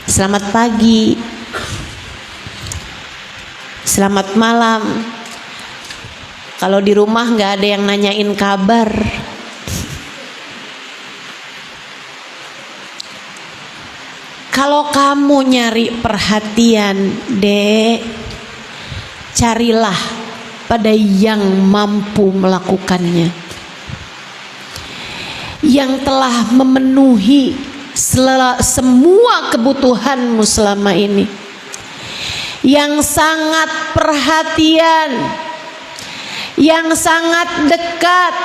selamat pagi, selamat malam. Kalau di rumah nggak ada yang nanyain kabar. Kalau kamu nyari perhatian, Dek, carilah pada yang mampu melakukannya, yang telah memenuhi semua kebutuhanmu selama ini, yang sangat perhatian, yang sangat dekat,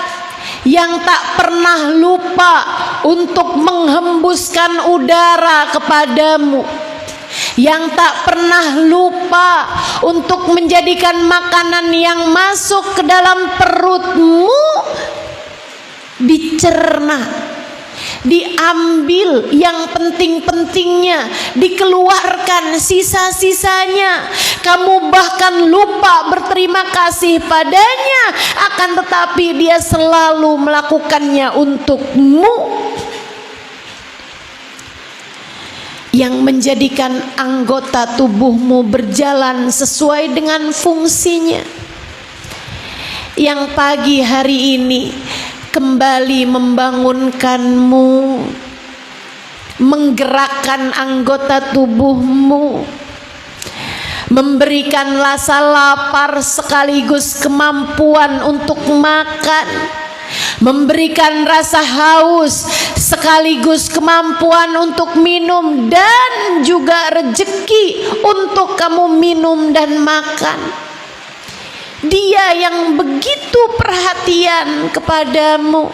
yang tak pernah lupa untuk menghembuskan udara kepadamu, yang tak pernah lupa untuk menjadikan makanan yang masuk ke dalam perutmu dicerna, diambil yang penting-pentingnya, dikeluarkan sisa-sisanya. Kamu bahkan lupa berterima kasih padanya, akan tetapi dia selalu melakukannya untukmu, yang menjadikan anggota tubuhmu berjalan sesuai dengan fungsinya, yang pagi hari ini kembali membangunkanmu, menggerakkan anggota tubuhmu, memberikan rasa lapar sekaligus kemampuan untuk makan, memberikan rasa haus sekaligus kemampuan untuk minum, dan juga rezeki untuk kamu minum dan makan. Dia yang begitu perhatian kepadamu,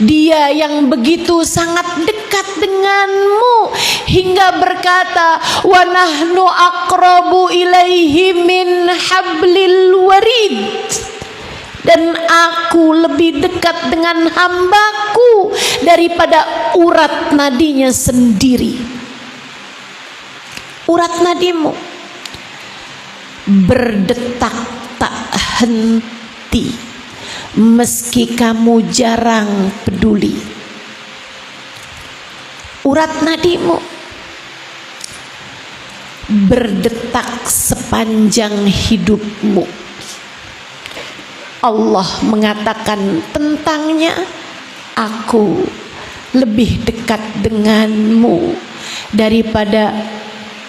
dia yang begitu sangat dekat denganmu, hingga berkata, wa nahnu aqrabu ilaihi min hablil warid, dan aku lebih dekat dengan hambaku daripada urat nadinya sendiri. Urat nadimu berdetak tak henti meski kamu jarang peduli. Urat nadimu berdetak sepanjang hidupmu. Allah mengatakan tentangnya, aku lebih dekat denganmu daripada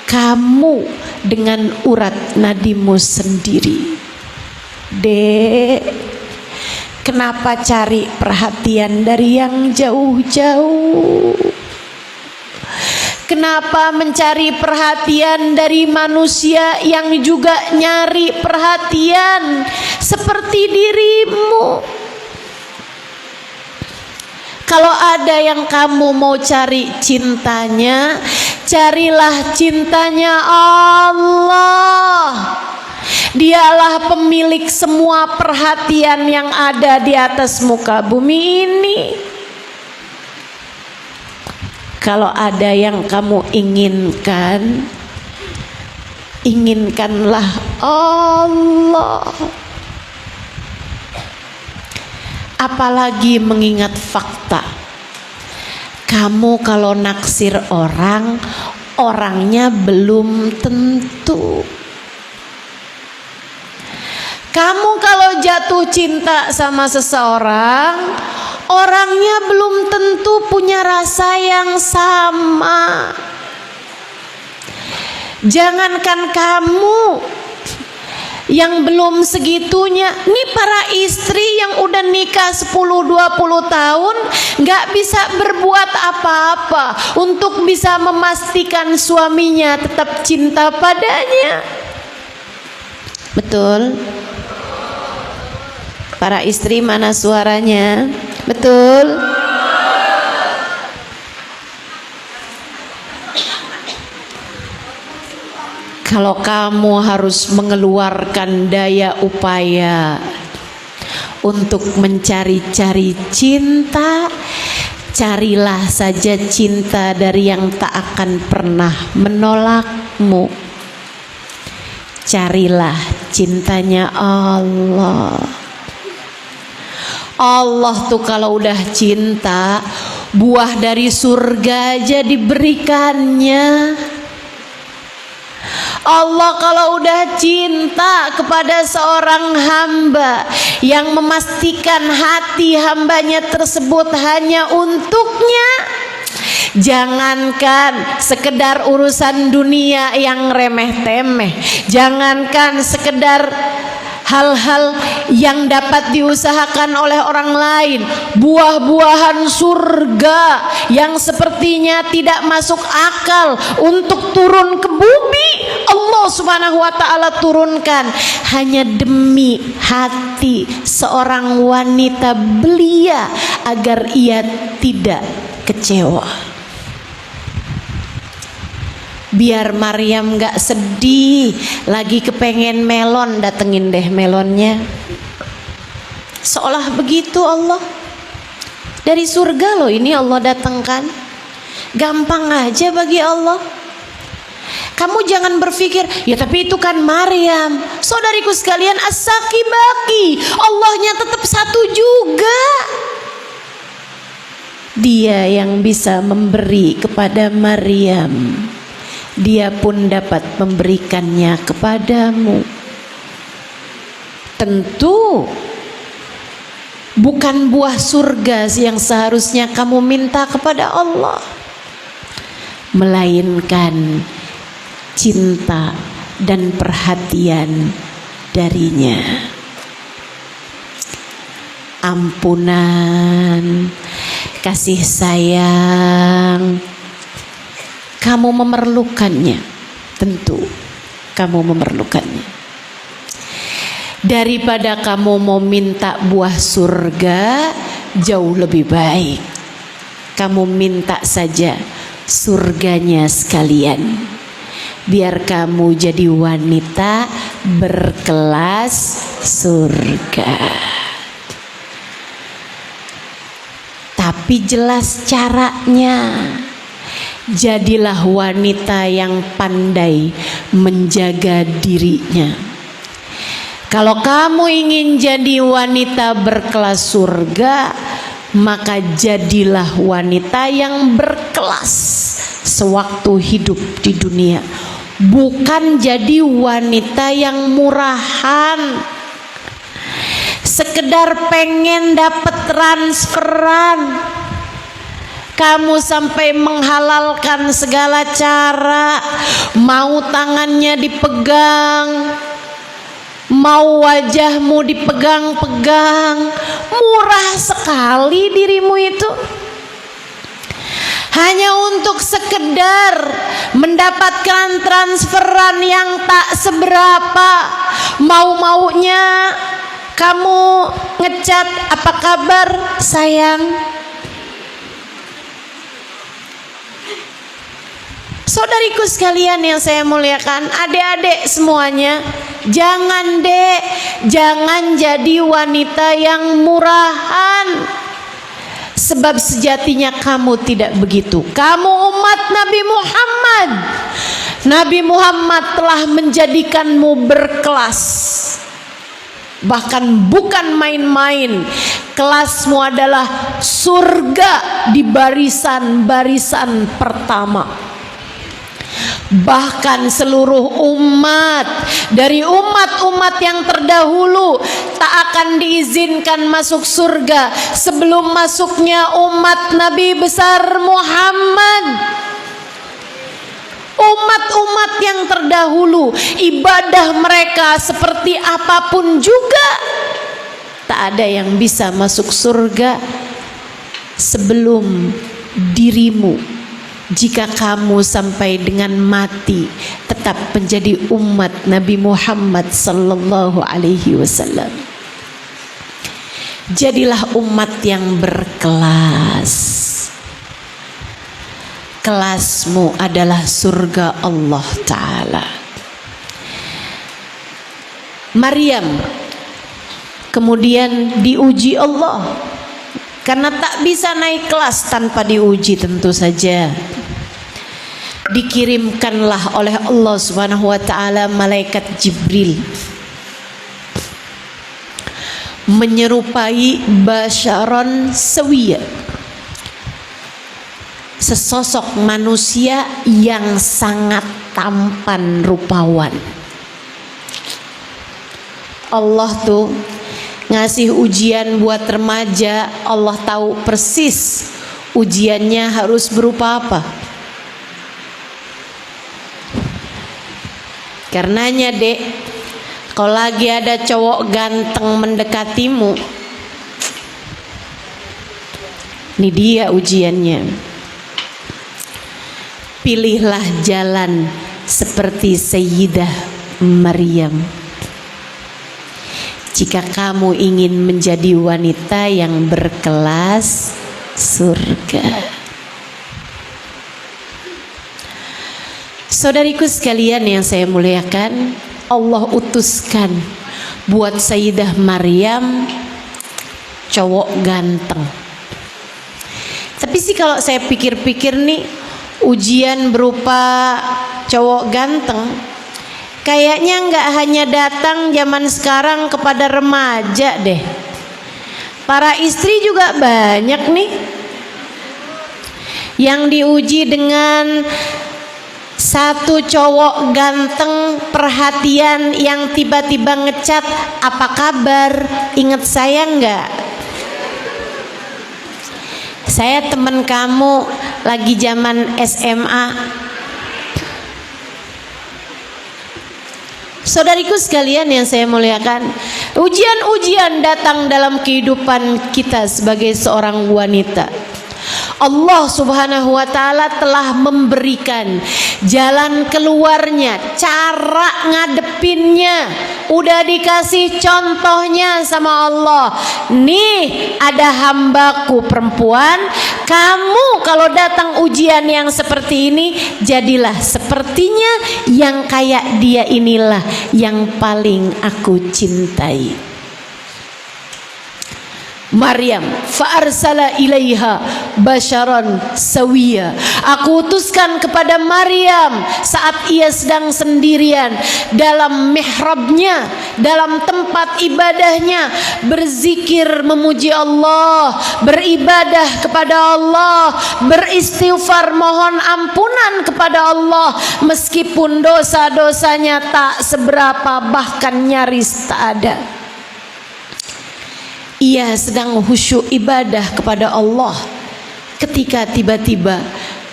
kamu dengan urat nadimu sendiri. Dek, kenapa cari perhatian dari yang jauh-jauh? Kenapa mencari perhatian dari manusia yang juga nyari perhatian seperti dirimu? Kalau ada yang kamu mau cari cintanya, carilah cintanya Allah. Dialah pemilik semua perhatian yang ada di atas muka bumi ini. Kalau ada yang kamu inginkan, inginkanlah Allah. Apalagi mengingat fakta, kamu kalau naksir orang, orangnya belum tentu. Kamu kalau jatuh cinta sama seseorang, orangnya belum tentu punya rasa yang sama. Jangankan kamu yang belum segitunya, nih para istri yang udah nikah 10-20 tahun gak bisa berbuat apa-apa untuk bisa memastikan suaminya tetap cinta padanya. Betul? Para istri mana suaranya? Betul? Kalau kamu harus mengeluarkan daya upaya untuk mencari-cari cinta, carilah saja cinta dari yang tak akan pernah menolakmu. Carilah cintanya Allah. Allah tuh kalau udah cinta, buah dari surga aja diberikannya. Allah kalau udah cinta kepada seorang hamba yang memastikan hati hambanya tersebut hanya untuknya, jangankan sekedar urusan dunia yang remeh-temeh, jangankan sekedar hal-hal yang dapat diusahakan oleh orang lain, buah-buahan surga yang sepertinya tidak masuk akal untuk turun ke bumi, Allah Subhanahu wa ta'ala turunkan hanya demi hati seorang wanita belia agar ia tidak kecewa. Biar Maryam gak sedih, lagi kepengen melon, datengin deh melonnya. Seolah begitu Allah. Dari surga loh ini Allah datangkan. Gampang aja bagi Allah. Kamu jangan berpikir, ya tapi itu kan Maryam. Saudariku sekalian, as-sakibaki, Allahnya tetap satu juga. Dia yang bisa memberi kepada Maryam, Dia pun dapat memberikannya kepadamu. Tentu bukan buah surga yang seharusnya kamu minta kepada Allah, melainkan cinta dan perhatian darinya. Ampunan, kasih sayang, kamu memerlukannya. Tentu kamu memerlukannya. Daripada kamu mau minta buah surga, jauh lebih baik kamu minta saja surganya sekalian. Biar kamu jadi wanita berkelas surga. Tapi jelas caranya. Jadilah wanita yang pandai menjaga dirinya. Kalau kamu ingin jadi wanita berkelas surga, maka jadilah wanita yang berkelas sewaktu hidup di dunia. Bukan jadi wanita yang murahan, sekedar pengen dapat transferan, Kamu sampai menghalalkan segala cara, mau tangannya dipegang, mau wajahmu dipegang-pegang. Murah sekali dirimu itu, hanya untuk sekedar mendapatkan transferan yang tak seberapa. Mau-maunya kamu ngechat, apa kabar sayang? Saudariku sekalian yang saya muliakan, adik-adik semuanya, jangan dek, jangan jadi wanita yang murahan. Sebab sejatinya kamu tidak begitu. Kamu umat Nabi Muhammad. Nabi Muhammad telah menjadikanmu berkelas. Bahkan bukan main-main. Kelasmu adalah surga di barisan-barisan pertama. Bahkan seluruh umat, dari umat-umat yang terdahulu, tak akan diizinkan masuk surga sebelum masuknya umat Nabi besar Muhammad. Umat-umat yang terdahulu, ibadah mereka seperti apapun juga, tak ada yang bisa masuk surga sebelum dirimu. Jika kamu sampai dengan mati tetap menjadi umat Nabi Muhammad sallallahu alaihi wasallam. Jadilah umat yang berkelas. Kelasmu adalah surga Allah Ta'ala. Maryam kemudian diuji Allah, karena tak bisa naik kelas tanpa diuji tentu saja. Dikirimkanlah oleh Allah Subhanahu wa taala malaikat Jibril menyerupai basyaron sawiyya, sesosok manusia yang sangat tampan rupawan. Allah tuh ngasih ujian buat remaja, Allah tahu persis ujiannya harus berupa apa. Karenanya dek, kalau lagi ada cowok ganteng mendekatimu, ini dia ujiannya. Pilihlah jalan seperti Sayyidah Maryam jika kamu ingin menjadi wanita yang berkelas surga. Saudariku sekalian yang saya muliakan, Allah utuskan buat Sayyidah Maryam cowok ganteng. Tapi sih kalau saya pikir-pikir nih, ujian berupa cowok ganteng kayaknya nggak hanya datang zaman sekarang kepada remaja deh. Para istri juga banyak nih yang diuji dengan satu cowok ganteng perhatian yang tiba-tiba ngecat, apa kabar, inget saya nggak? Saya teman kamu lagi zaman SMA. Saudariku sekalian yang saya muliakan, ujian-ujian datang dalam kehidupan kita sebagai seorang wanita. Allah Subhanahu wa taala telah memberikan jalan keluarnya, cara ngadepinnya. Udah dikasih contohnya sama Allah. Nih ada hambaku perempuan, kamu kalau datang ujian yang seperti ini, jadilah sepertinya, yang kayak dia inilah yang paling aku cintai. Maryam fa'arsala ilaiha basyaran sawiyya. Aku utuskan kepada Maryam saat ia sedang sendirian dalam mihrabnya, dalam tempat ibadahnya, berzikir memuji Allah, beribadah kepada Allah, beristighfar mohon ampunan kepada Allah, meskipun dosa-dosanya tak seberapa, bahkan nyaris tak ada. Ia sedang khusyuk ibadah kepada Allah. ketika tiba-tiba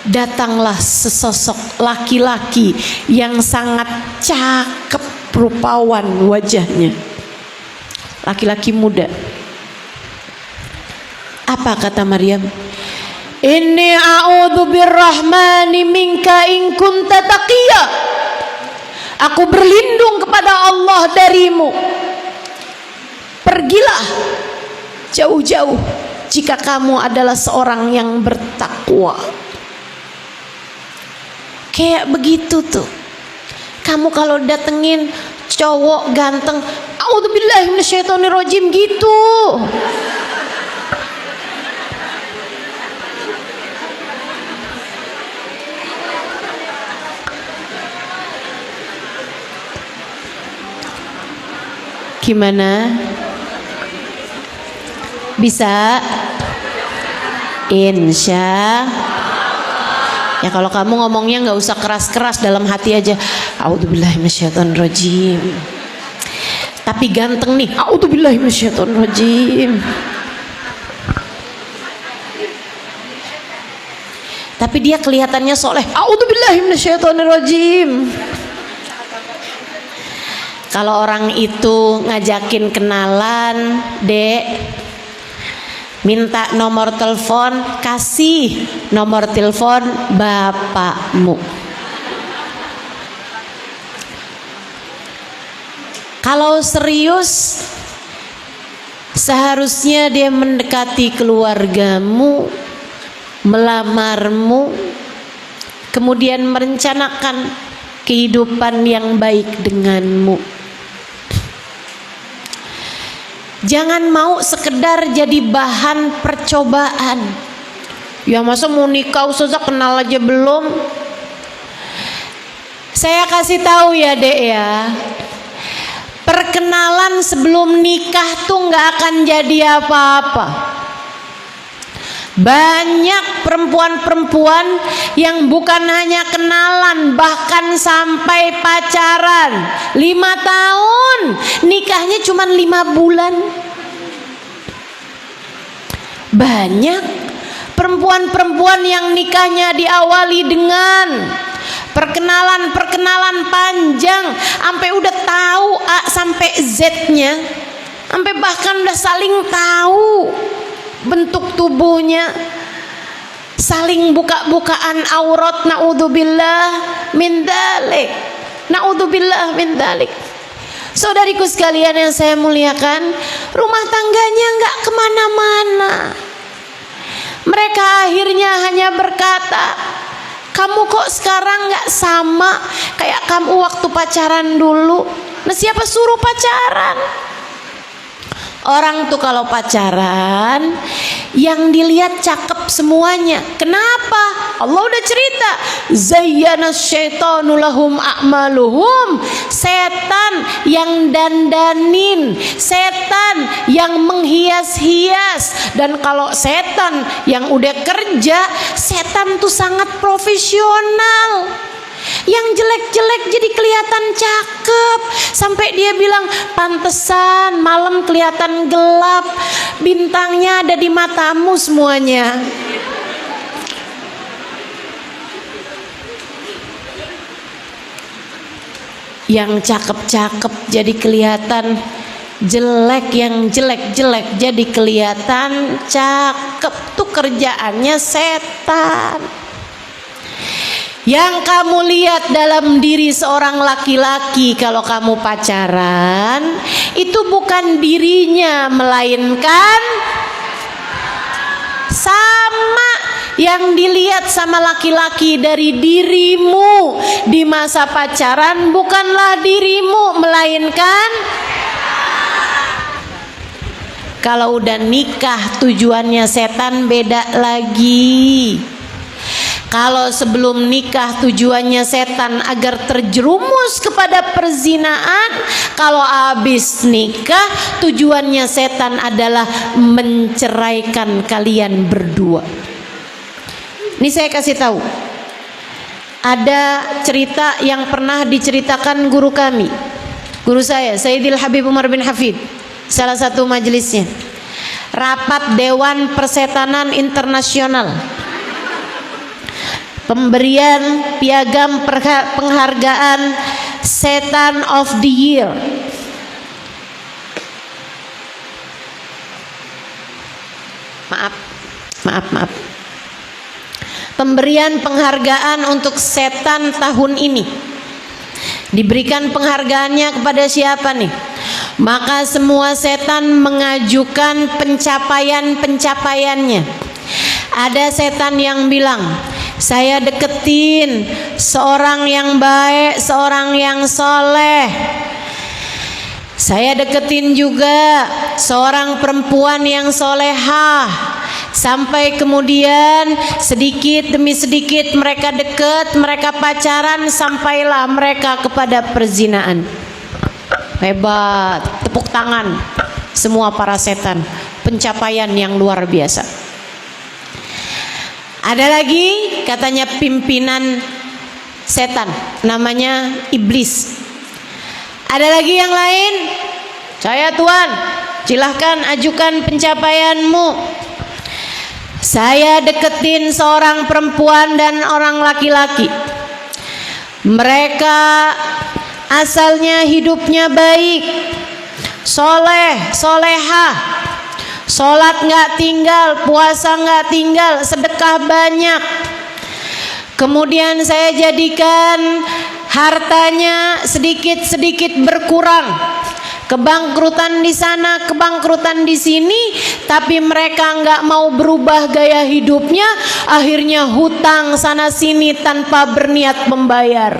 datanglah sesosok laki-laki yang sangat cakep rupawan wajahnya. Laki-laki muda. Apa kata Maryam? Inni a'udzu birrahmani minka in kunta taqiyya. Aku berlindung kepada Allah darimu. Pergilah jauh-jauh jika kamu adalah seorang yang bertakwa. Kayak begitu tuh. Kamu kalau datengin cowok ganteng, a'udzubillahi minasyaitonirrajim gitu. Gimana? Bisa? Insya. Ya kalau kamu ngomongnya nggak usah keras-keras, dalam hati aja. A'udzubillahi minasyaitonirrajim. Tapi ganteng nih. A'udzubillahi minasyaitonirrajim. Tapi dia kelihatannya soleh. A'udzubillahi minasyaitonirrajim. Kalau orang itu ngajakin kenalan, Dek, minta nomor telepon, kasih nomor telepon bapakmu. Kalau serius, seharusnya dia mendekati keluargamu, melamarmu, kemudian merencanakan kehidupan yang baik denganmu. Jangan mau sekedar jadi bahan percobaan. Ya masa mau nikah Ustazah kenal aja belum? Saya kasih tahu ya Dek ya, perkenalan sebelum nikah tuh nggak akan jadi apa-apa. Banyak perempuan-perempuan yang bukan hanya kenalan, bahkan sampai pacaran 5 tahun, nikahnya cuma 5 bulan. Banyak perempuan-perempuan yang nikahnya diawali dengan perkenalan panjang, sampai udah tahu A sampai Z-nya, sampai bahkan udah saling tahu bentuk tubuhnya, saling buka-bukaan aurat. Naudzubillah min dzalik. Naudzubillah min dzalik. Saudariku sekalian yang saya muliakan, rumah tangganya nggak kemana-mana. Mereka akhirnya hanya berkata, kamu kok sekarang nggak sama kayak kamu waktu pacaran dulu. Nah siapa suruh pacaran? Orang tuh kalau pacaran yang dilihat cakep semuanya. Kenapa? Allah udah cerita, zayyana syaitanu lahum a'maluhum. Setan yang dandanin, setan yang menghias-hias. Dan kalau setan yang udah kerja, setan tuh sangat profesional. Yang jelek-jelek jadi kelihatan cakep, sampai dia bilang pantesan malam kelihatan gelap, bintangnya ada di matamu semuanya. Yang cakep-cakep jadi kelihatan jelek, yang jelek-jelek jadi kelihatan cakep. Tuh kerjaannya setan. Yang kamu lihat dalam diri seorang laki-laki kalau kamu pacaran, itu bukan dirinya, melainkan sama yang dilihat sama laki-laki dari dirimu di masa pacaran, bukanlah dirimu, melainkan kalau udah nikah tujuannya setan beda lagi. Kalau sebelum nikah tujuannya setan agar terjerumus kepada perzinaan, kalau habis nikah tujuannya setan adalah menceraikan kalian berdua. Ini saya kasih tahu. Ada cerita yang pernah diceritakan guru kami, guru saya, Sayyidil Habib Umar bin Hafid, salah satu majelisnya. Rapat Dewan Persetanan Internasional pemberian piagam penghargaan Setan of the Year. Maaf. Pemberian penghargaan untuk setan tahun ini. Diberikan penghargaannya kepada siapa nih? Maka semua setan mengajukan pencapaiannya. Ada setan yang bilang, saya deketin seorang yang baik, seorang yang soleh. Saya deketin juga seorang perempuan yang solehah. Sampai kemudian sedikit demi sedikit mereka dekat, mereka pacaran, sampailah mereka kepada perzinaan. Hebat, tepuk tangan semua para setan, pencapaian yang luar biasa. Ada lagi katanya pimpinan setan, namanya iblis. Ada lagi yang lain, saya Tuhan, silahkan ajukan pencapaianmu. Saya deketin seorang perempuan dan orang laki-laki. Mereka asalnya hidupnya baik, soleh, solehah, sholat nggak tinggal, puasa nggak tinggal, sedekah banyak. Kemudian saya jadikan hartanya sedikit-sedikit berkurang. Kebangkrutan di sana, kebangkrutan di sini, tapi mereka nggak mau berubah gaya hidupnya. Akhirnya hutang sana sini tanpa berniat membayar.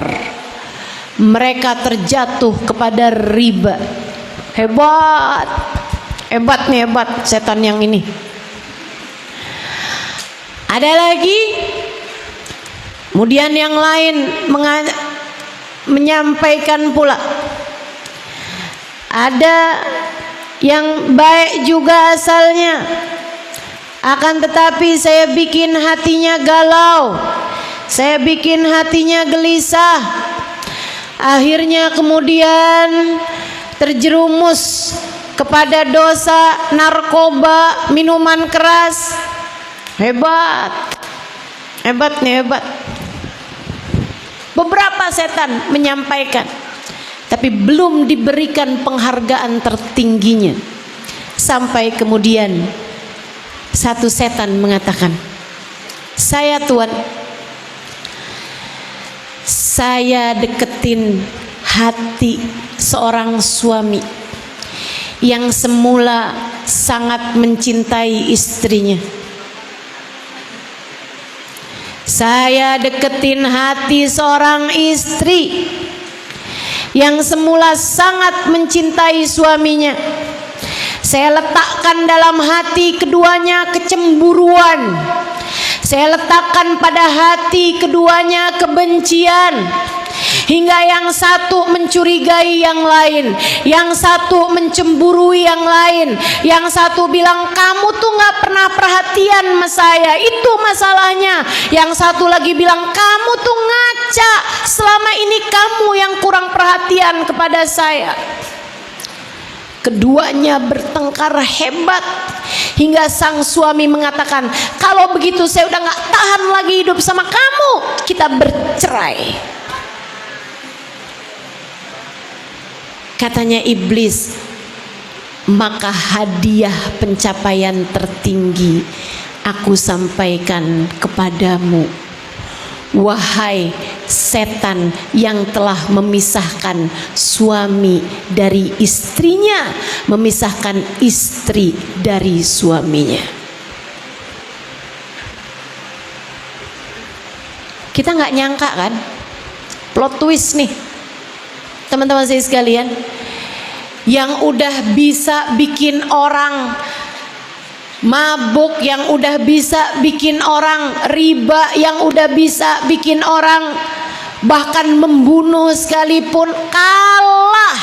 Mereka terjatuh kepada riba. Hebat, hebat setan yang ini. Ada lagi, kemudian yang lain menyampaikan pula. Ada yang baik juga asalnya, akan tetapi saya bikin hatinya galau, saya bikin hatinya gelisah. Akhirnya kemudian terjerumus kepada dosa narkoba, minuman keras. Hebat. Beberapa setan menyampaikan, tapi belum diberikan penghargaan tertingginya. Sampai kemudian satu setan mengatakan, saya Tuhan, saya deketin hati seorang suami yang semula sangat mencintai istrinya. Saya deketin hati seorang istri yang semula sangat mencintai suaminya. Saya letakkan dalam hati keduanya kecemburuan. Saya letakkan pada hati keduanya kebencian. Hingga yang satu mencurigai yang lain, yang satu mencemburui yang lain, yang satu bilang kamu tuh gak pernah perhatian sama saya, itu masalahnya. Yang satu lagi bilang kamu tuh ngaca, selama ini kamu yang kurang perhatian kepada saya. Keduanya bertengkar hebat hingga sang suami mengatakan, kalau begitu saya udah gak tahan lagi hidup sama kamu, kita bercerai. Katanya iblis, maka hadiah pencapaian tertinggi aku sampaikan kepadamu, wahai setan yang telah memisahkan suami dari istrinya, memisahkan istri dari suaminya. Kita nggak nyangka kan, plot twist nih teman-teman saya sekalian, yang udah bisa bikin orang mabuk, yang udah bisa bikin orang riba, yang udah bisa bikin orang bahkan membunuh sekalipun, kalah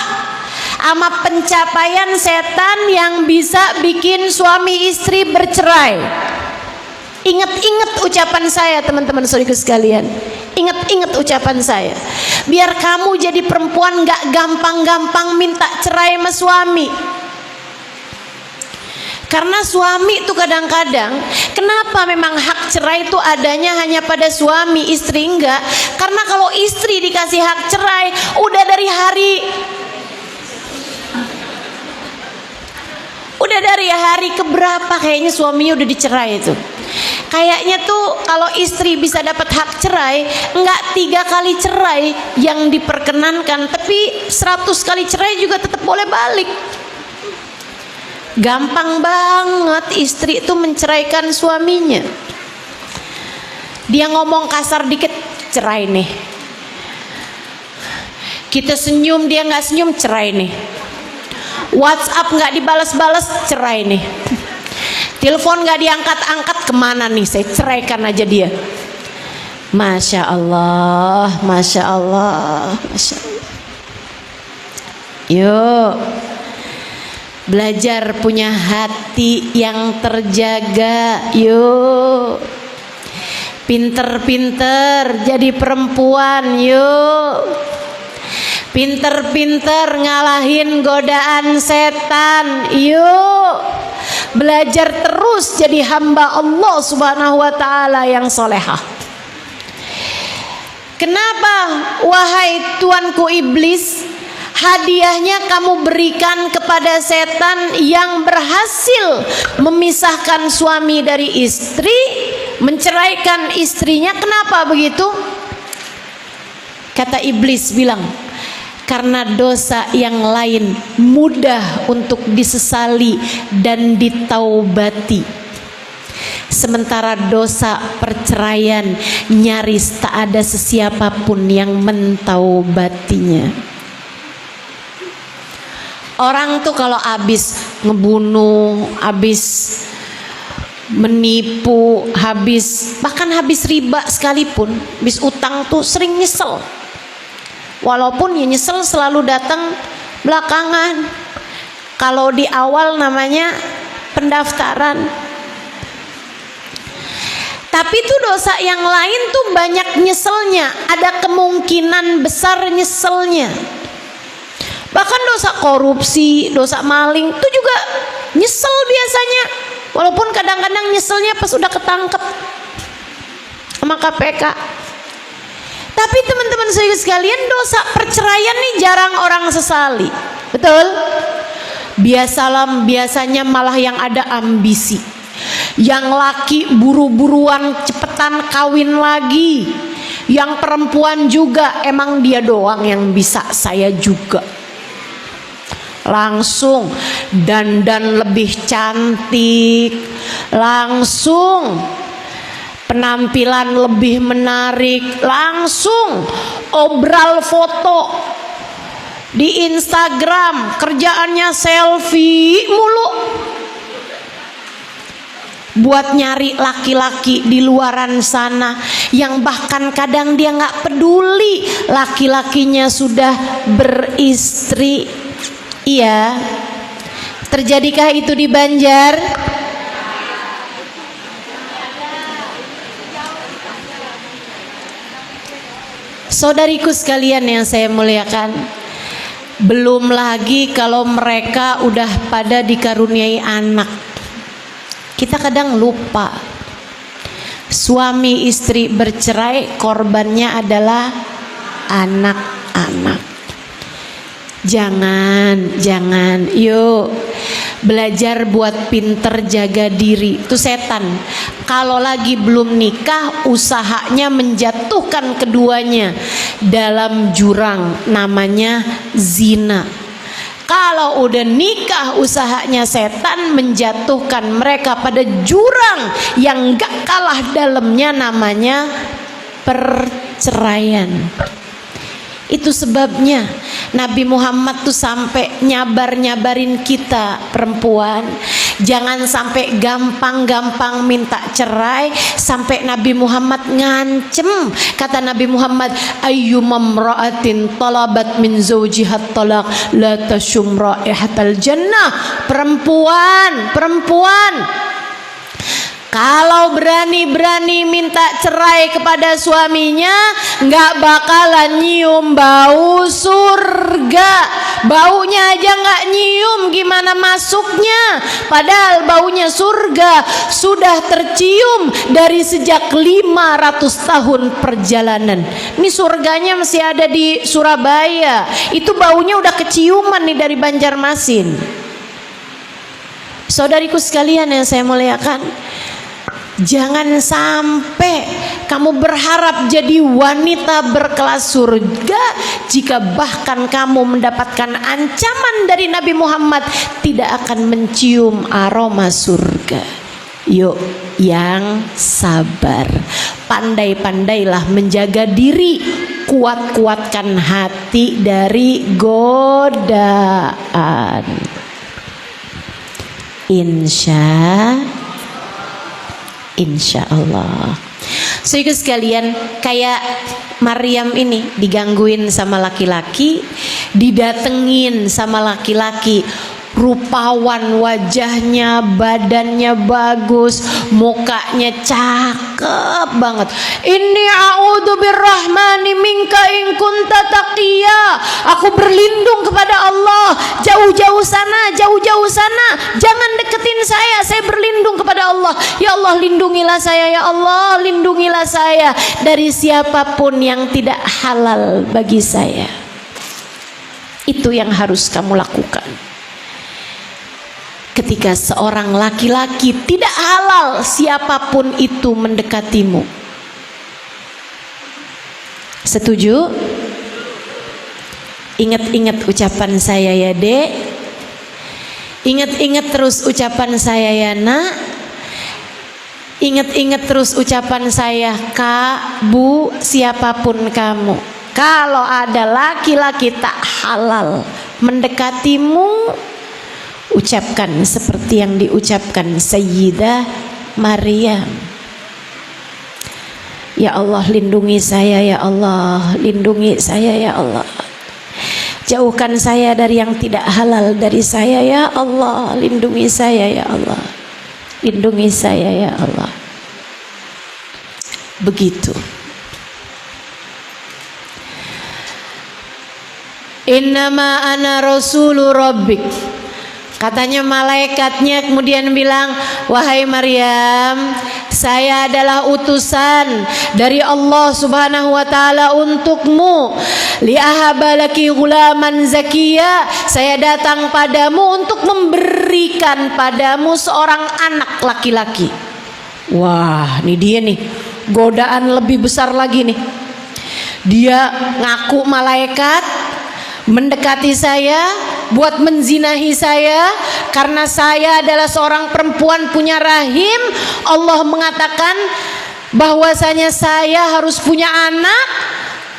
sama pencapaian setan yang bisa bikin suami istri bercerai. Ingat-ingat ucapan saya teman-teman saudara sekalian, ingat-ingat ucapan saya, biar kamu jadi perempuan gak gampang-gampang minta cerai sama suami. Karena suami itu kadang-kadang, kenapa memang hak cerai itu adanya hanya pada suami, istri enggak? Karena kalau istri dikasih hak cerai, udah dari hari keberapa kayaknya suaminya udah dicerai itu. Kayaknya tuh kalau istri bisa dapat hak cerai, enggak 3 kali cerai yang diperkenankan, tapi 100 kali cerai juga tetap boleh balik. Gampang banget istri itu menceraikan suaminya. Dia ngomong kasar dikit, cerai nih. Kita senyum, dia nggak senyum, cerai nih. WhatsApp nggak dibalas-balas, cerai nih. Telepon nggak diangkat-angkat, kemana nih? Saya ceraikan aja dia. Masya Allah, Masya Allah, Masya Allah. Yuk, belajar punya hati yang terjaga. Yuk, pinter-pinter jadi perempuan. Yuk, pinter-pinter ngalahin godaan setan. Yuk, belajar terus jadi hamba Allah Subhanahu wa ta'ala yang solehah. Kenapa wahai tuanku iblis, hadiahnya kamu berikan kepada setan yang berhasil memisahkan suami dari istri, menceraikan istrinya? Kenapa begitu? Kata iblis bilang, karena dosa yang lain mudah untuk disesali dan ditaubati, sementara dosa perceraian nyaris tak ada sesiapapun yang mentaubatinya. Orang tuh kalau habis ngebunuh, habis menipu, bahkan habis riba sekalipun, habis utang tuh sering nyesel. Walaupun ya nyesel selalu datang belakangan. Kalau di awal namanya pendaftaran. Tapi itu dosa yang lain tuh banyak nyeselnya, ada kemungkinan besar nyeselnya. Bahkan dosa korupsi, dosa maling itu juga nyesel biasanya. Walaupun kadang-kadang nyeselnya pas udah ketangkep sama KPK. Tapi teman-teman sekalian, dosa perceraian nih jarang orang sesali. Betul? Biasanya malah yang ada ambisi. Yang laki buru-buruan cepetan kawin lagi. Yang perempuan juga emang dia doang yang bisa, saya juga. Langsung dandan lebih cantik, langsung penampilan lebih menarik, langsung obral foto di Instagram, kerjaannya selfie mulu. Buat nyari laki-laki di luaran sana yang bahkan kadang dia nggak peduli laki-lakinya sudah beristri. Iya, terjadikah itu di Banjar? Saudariku sekalian yang saya muliakan, belum lagi kalau mereka udah pada dikaruniai anak. Kita kadang lupa, suami istri bercerai korbannya adalah anak-anak. Jangan, yuk belajar buat pinter jaga diri. Itu setan kalau lagi belum nikah usahanya menjatuhkan keduanya dalam jurang namanya zina. Kalau udah nikah usahanya setan menjatuhkan mereka pada jurang yang gak kalah dalamnya namanya perceraian. Itu sebabnya Nabi Muhammad tuh sampai nyabarin kita perempuan, jangan sampai gampang-gampang minta cerai. Sampai Nabi Muhammad ngancem, kata Nabi Muhammad, ayyumamra'atin talabat min zawjihat talaq la tashum raihatal jannah. Perempuan kalau berani-berani minta cerai kepada suaminya, nggak bakalan nyium bau surga. Baunya aja nggak nyium, gimana masuknya? Padahal baunya surga sudah tercium dari sejak 500 tahun perjalanan. Ini surganya masih ada di Surabaya. Itu baunya udah keciuman nih dari Banjarmasin. Saudariku sekalian yang saya muliakan, jangan sampai kamu berharap jadi wanita berkelas surga jika bahkan kamu mendapatkan ancaman dari Nabi Muhammad tidak akan mencium aroma surga. Yuk yang sabar, pandai-pandailah menjaga diri, kuat-kuatkan hati dari godaan. Insya Allah. Saudara sekalian, kayak Maryam ini digangguin sama laki-laki, didatengin sama laki-laki, rupawan wajahnya, badannya bagus, mukanya cakep banget. Inni a'udzu birrahmani minka in kunta taqiyya. Aku berlindung kepada Allah, jauh-jauh sana, jangan deketin saya berlindung kepada Allah. Ya Allah, lindungilah saya, ya Allah, lindungilah saya dari siapapun yang tidak halal bagi saya. Itu yang harus kamu lakukan. Ketika seorang laki-laki tidak halal siapapun itu mendekatimu. Setuju? Ingat-ingat ucapan saya ya Dek. Ingat-ingat terus ucapan saya ya Nak. Ingat-ingat terus ucapan saya Kak, Bu, siapapun kamu. Kalau ada laki-laki tak halal mendekatimu, ucapkan seperti yang diucapkan Sayyidah Maryam. Ya Allah, lindungi saya ya Allah, lindungi saya ya Allah. Jauhkan saya dari yang tidak halal dari saya ya Allah, lindungi saya ya Allah. Lindungi saya ya Allah. Begitu. Innama ana rasulu rabbik. Katanya malaikatnya kemudian bilang, wahai Maryam, saya adalah utusan dari Allah Subhanahu wa taala untukmu. Li'ahabalaki ghulaman zakiya. Saya datang padamu untuk memberikan padamu seorang anak laki-laki. Wah, ini dia nih, godaan lebih besar lagi nih. Dia ngaku malaikat, mendekati saya buat menzinahi saya karena saya adalah seorang perempuan punya rahim. Allah mengatakan bahwasanya saya harus punya anak,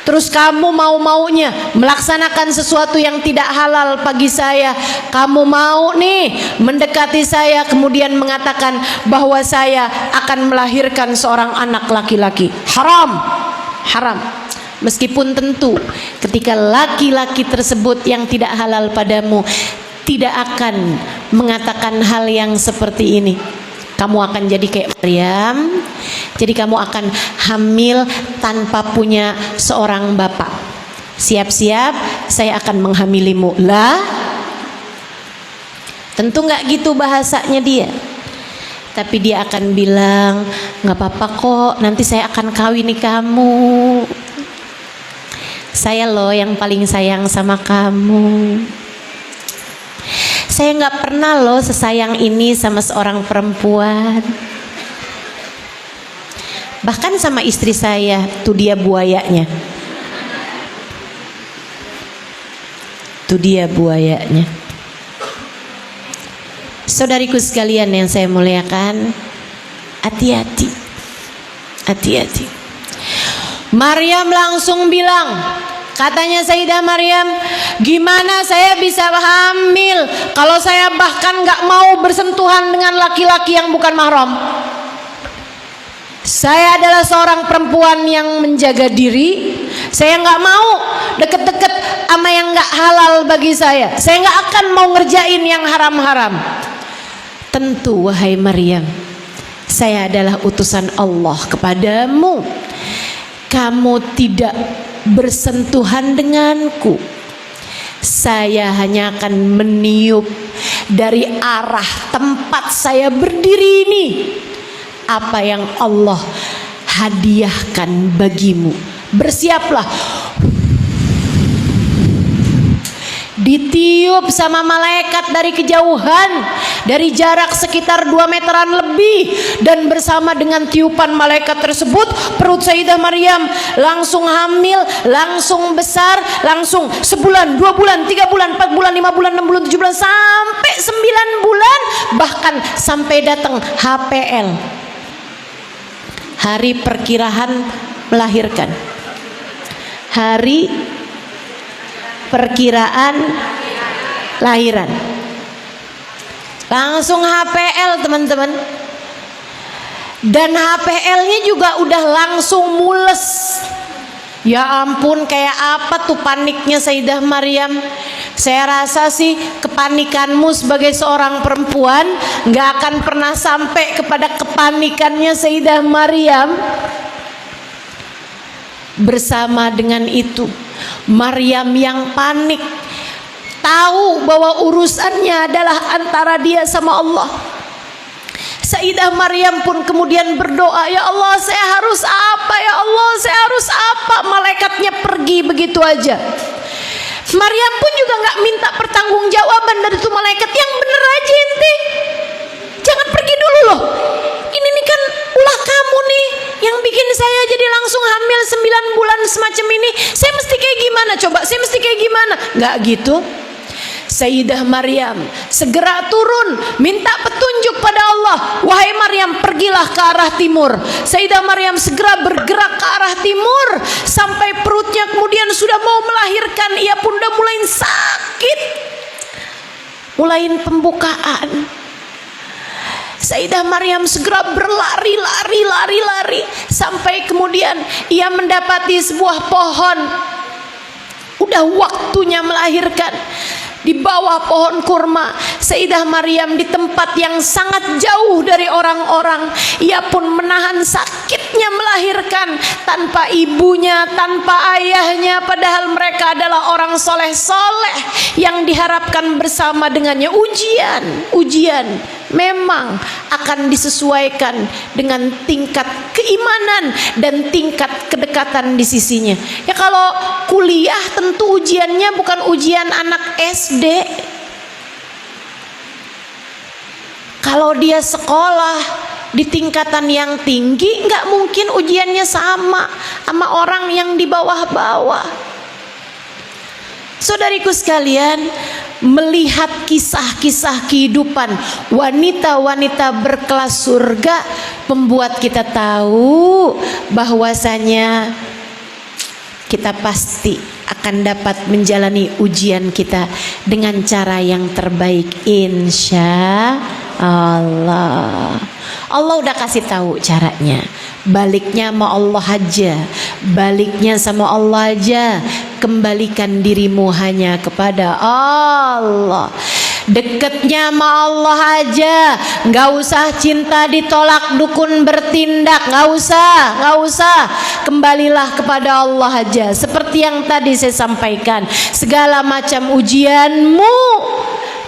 terus kamu mau-maunya melaksanakan sesuatu yang tidak halal bagi saya. Kamu mau nih mendekati saya kemudian mengatakan bahwa saya akan melahirkan seorang anak laki-laki. Haram, haram. Meskipun tentu ketika laki-laki tersebut yang tidak halal padamu tidak akan mengatakan hal yang seperti ini. Kamu akan jadi kayak Maryam. Jadi kamu akan hamil tanpa punya seorang bapak. Siap-siap, saya akan menghamilimu. Lah, tentu nggak gitu bahasanya dia. Tapi dia akan bilang, nggak apa-apa kok, nanti saya akan kawini kamu. Saya loh yang paling sayang sama kamu. Saya nggak pernah loh sesayang ini sama seorang perempuan. Bahkan sama istri saya, tuh dia buayanya. Tuh dia buayanya. Saudariku sekalian yang saya muliakan, hati-hati, hati-hati. Maryam langsung bilang, katanya Sayyidah Maryam, gimana saya bisa hamil kalau saya bahkan gak mau bersentuhan dengan laki-laki yang bukan mahram. Saya adalah seorang perempuan yang menjaga diri. Saya gak mau deket-deket sama yang gak halal bagi saya. Saya gak akan mau ngerjain yang haram-haram. Tentu wahai Maryam, saya adalah utusan Allah kepadamu. Kamu tidak bersentuhan denganku. Saya hanya akan meniup dari arah tempat saya berdiri ini, apa yang Allah hadiahkan bagimu. Bersiaplah. Ditiup sama malaikat dari kejauhan, dari jarak sekitar 2 meteran lebih, dan bersama dengan tiupan malaikat tersebut perut Sayyidah Maryam langsung hamil, langsung besar, langsung sebulan, 2 bulan, 3 bulan, 4 bulan, 5 bulan, 6 bulan, 7 bulan, sampai 9 bulan, bahkan sampai datang HPL, hari perkiraan melahirkan, hari perkiraan lahiran. Langsung HPL teman-teman. Dan HPL-nya juga udah langsung mules. Ya ampun, kayak apa tuh paniknya Sayyidah Maryam. Saya rasa sih kepanikanmu sebagai seorang perempuan gak akan pernah sampai kepada kepanikannya Sayyidah Maryam. Bersama dengan itu, Maryam yang panik, tahu bahwa urusannya adalah antara dia sama Allah. Sayyidah Maryam pun kemudian berdoa, ya Allah, saya harus apa? Ya Allah, saya harus apa? Malaikatnya pergi begitu aja. Maryam pun juga nggak minta pertanggungjawaban dari itu malaikat. Yang bener aja ente, jangan pergi dulu loh. Ini nih kan ulah kamu nih yang bikin saya jadi langsung hamil 9 bulan semacam ini. Saya mesti kayak gimana coba? Saya mesti kayak gimana? Nggak gitu. Sayyidah Maryam segera turun minta petunjuk pada Allah. Wahai Maryam, pergilah ke arah timur. Sayyidah Maryam segera bergerak ke arah timur sampai perutnya kemudian sudah mau melahirkan. Ia pun udah mulai sakit, mulai pembukaan. Sayyidah Maryam segera berlari sampai kemudian ia mendapati sebuah pohon. Udah waktunya melahirkan. Di bawah pohon kurma, Sayyidah Maryam di tempat yang sangat jauh dari orang-orang, ia pun menahan sakitnya melahirkan tanpa ibunya, tanpa ayahnya, padahal mereka adalah orang soleh-soleh yang diharapkan bersama dengannya. Ujian memang akan disesuaikan dengan tingkat keimanan dan tingkat kedekatan di sisinya. Ya kalau kuliah tentu ujiannya bukan ujian anak SD. Kalau dia sekolah di tingkatan yang tinggi, nggak mungkin ujiannya sama orang yang di bawah-bawah. Saudariku sekalian, melihat kisah-kisah kehidupan wanita-wanita berkelas surga membuat kita tahu bahwasanya kita pasti akan dapat menjalani ujian kita dengan cara yang terbaik, insya Allah. Allah udah kasih tahu caranya. Baliknya sama Allah aja, baliknya sama Allah aja. Kembalikan dirimu hanya kepada Allah. Deketnya sama Allah aja, nggak usah cinta ditolak dukun bertindak, nggak usah. Kembalilah kepada Allah aja. Seperti yang tadi saya sampaikan, segala macam ujianmu,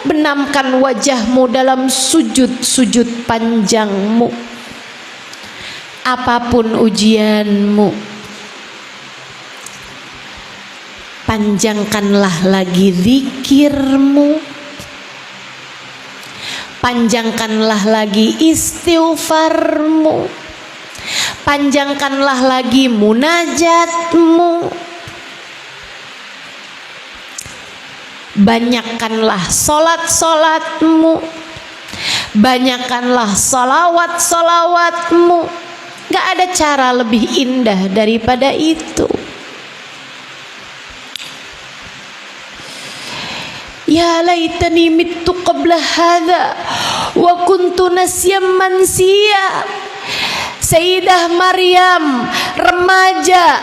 benamkan wajahmu dalam sujud panjangmu. Apapun ujianmu, panjangkanlah lagi zikirmu, panjangkanlah lagi istighfarmu, panjangkanlah lagi munajatmu, banyakkanlah solat-solatmu, banyakkanlah salawat-salawatmu. Gak ada cara lebih indah daripada itu. Ya laitani mittu qabla hadza wa kuntu nasyam mansiya. Sayyidah Maryam, remaja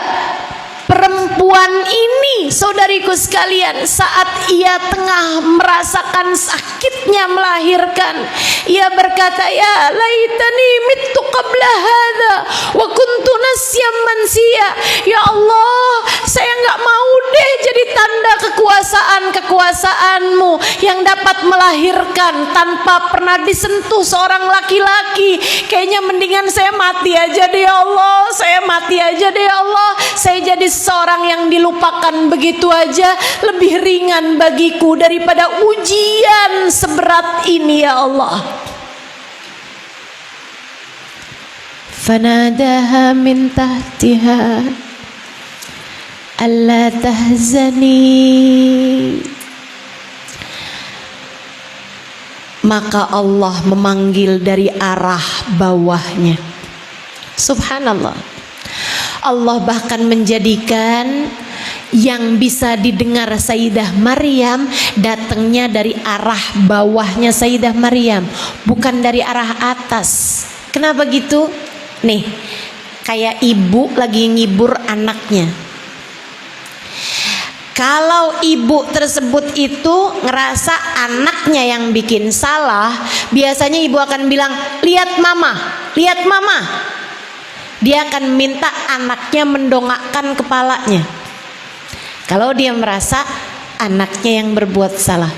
perempuan ini ini saudariku sekalian, saat ia tengah merasakan sakitnya melahirkan, ia berkata, ya laitani mittu qabla hadza wa kuntu nasyam mansiya. Ya Allah, saya nggak mau deh jadi tanda kekuasaan-kekuasaanmu yang dapat melahirkan tanpa pernah disentuh seorang laki-laki. Kayaknya mendingan saya mati aja deh ya Allah, saya mati aja deh ya Allah, saya jadi seorang yang dilupakan begitu aja, lebih ringan bagiku daripada ujian seberat ini ya Allah. Fanadaha min tahtiha alla tahzani. Maka Allah memanggil dari arah bawahnya. Subhanallah. Allah bahkan menjadikan yang bisa didengar Sayyidah Maryam datangnya dari arah bawahnya Sayyidah Maryam, bukan dari arah atas. Kenapa gitu? Nih, kayak ibu lagi ngibur anaknya. Kalau ibu tersebut itu ngerasa anaknya yang bikin salah, biasanya ibu akan bilang, lihat mama, lihat mama. Dia akan minta anaknya mendongakkan kepalanya kalau dia merasa anaknya yang berbuat salah.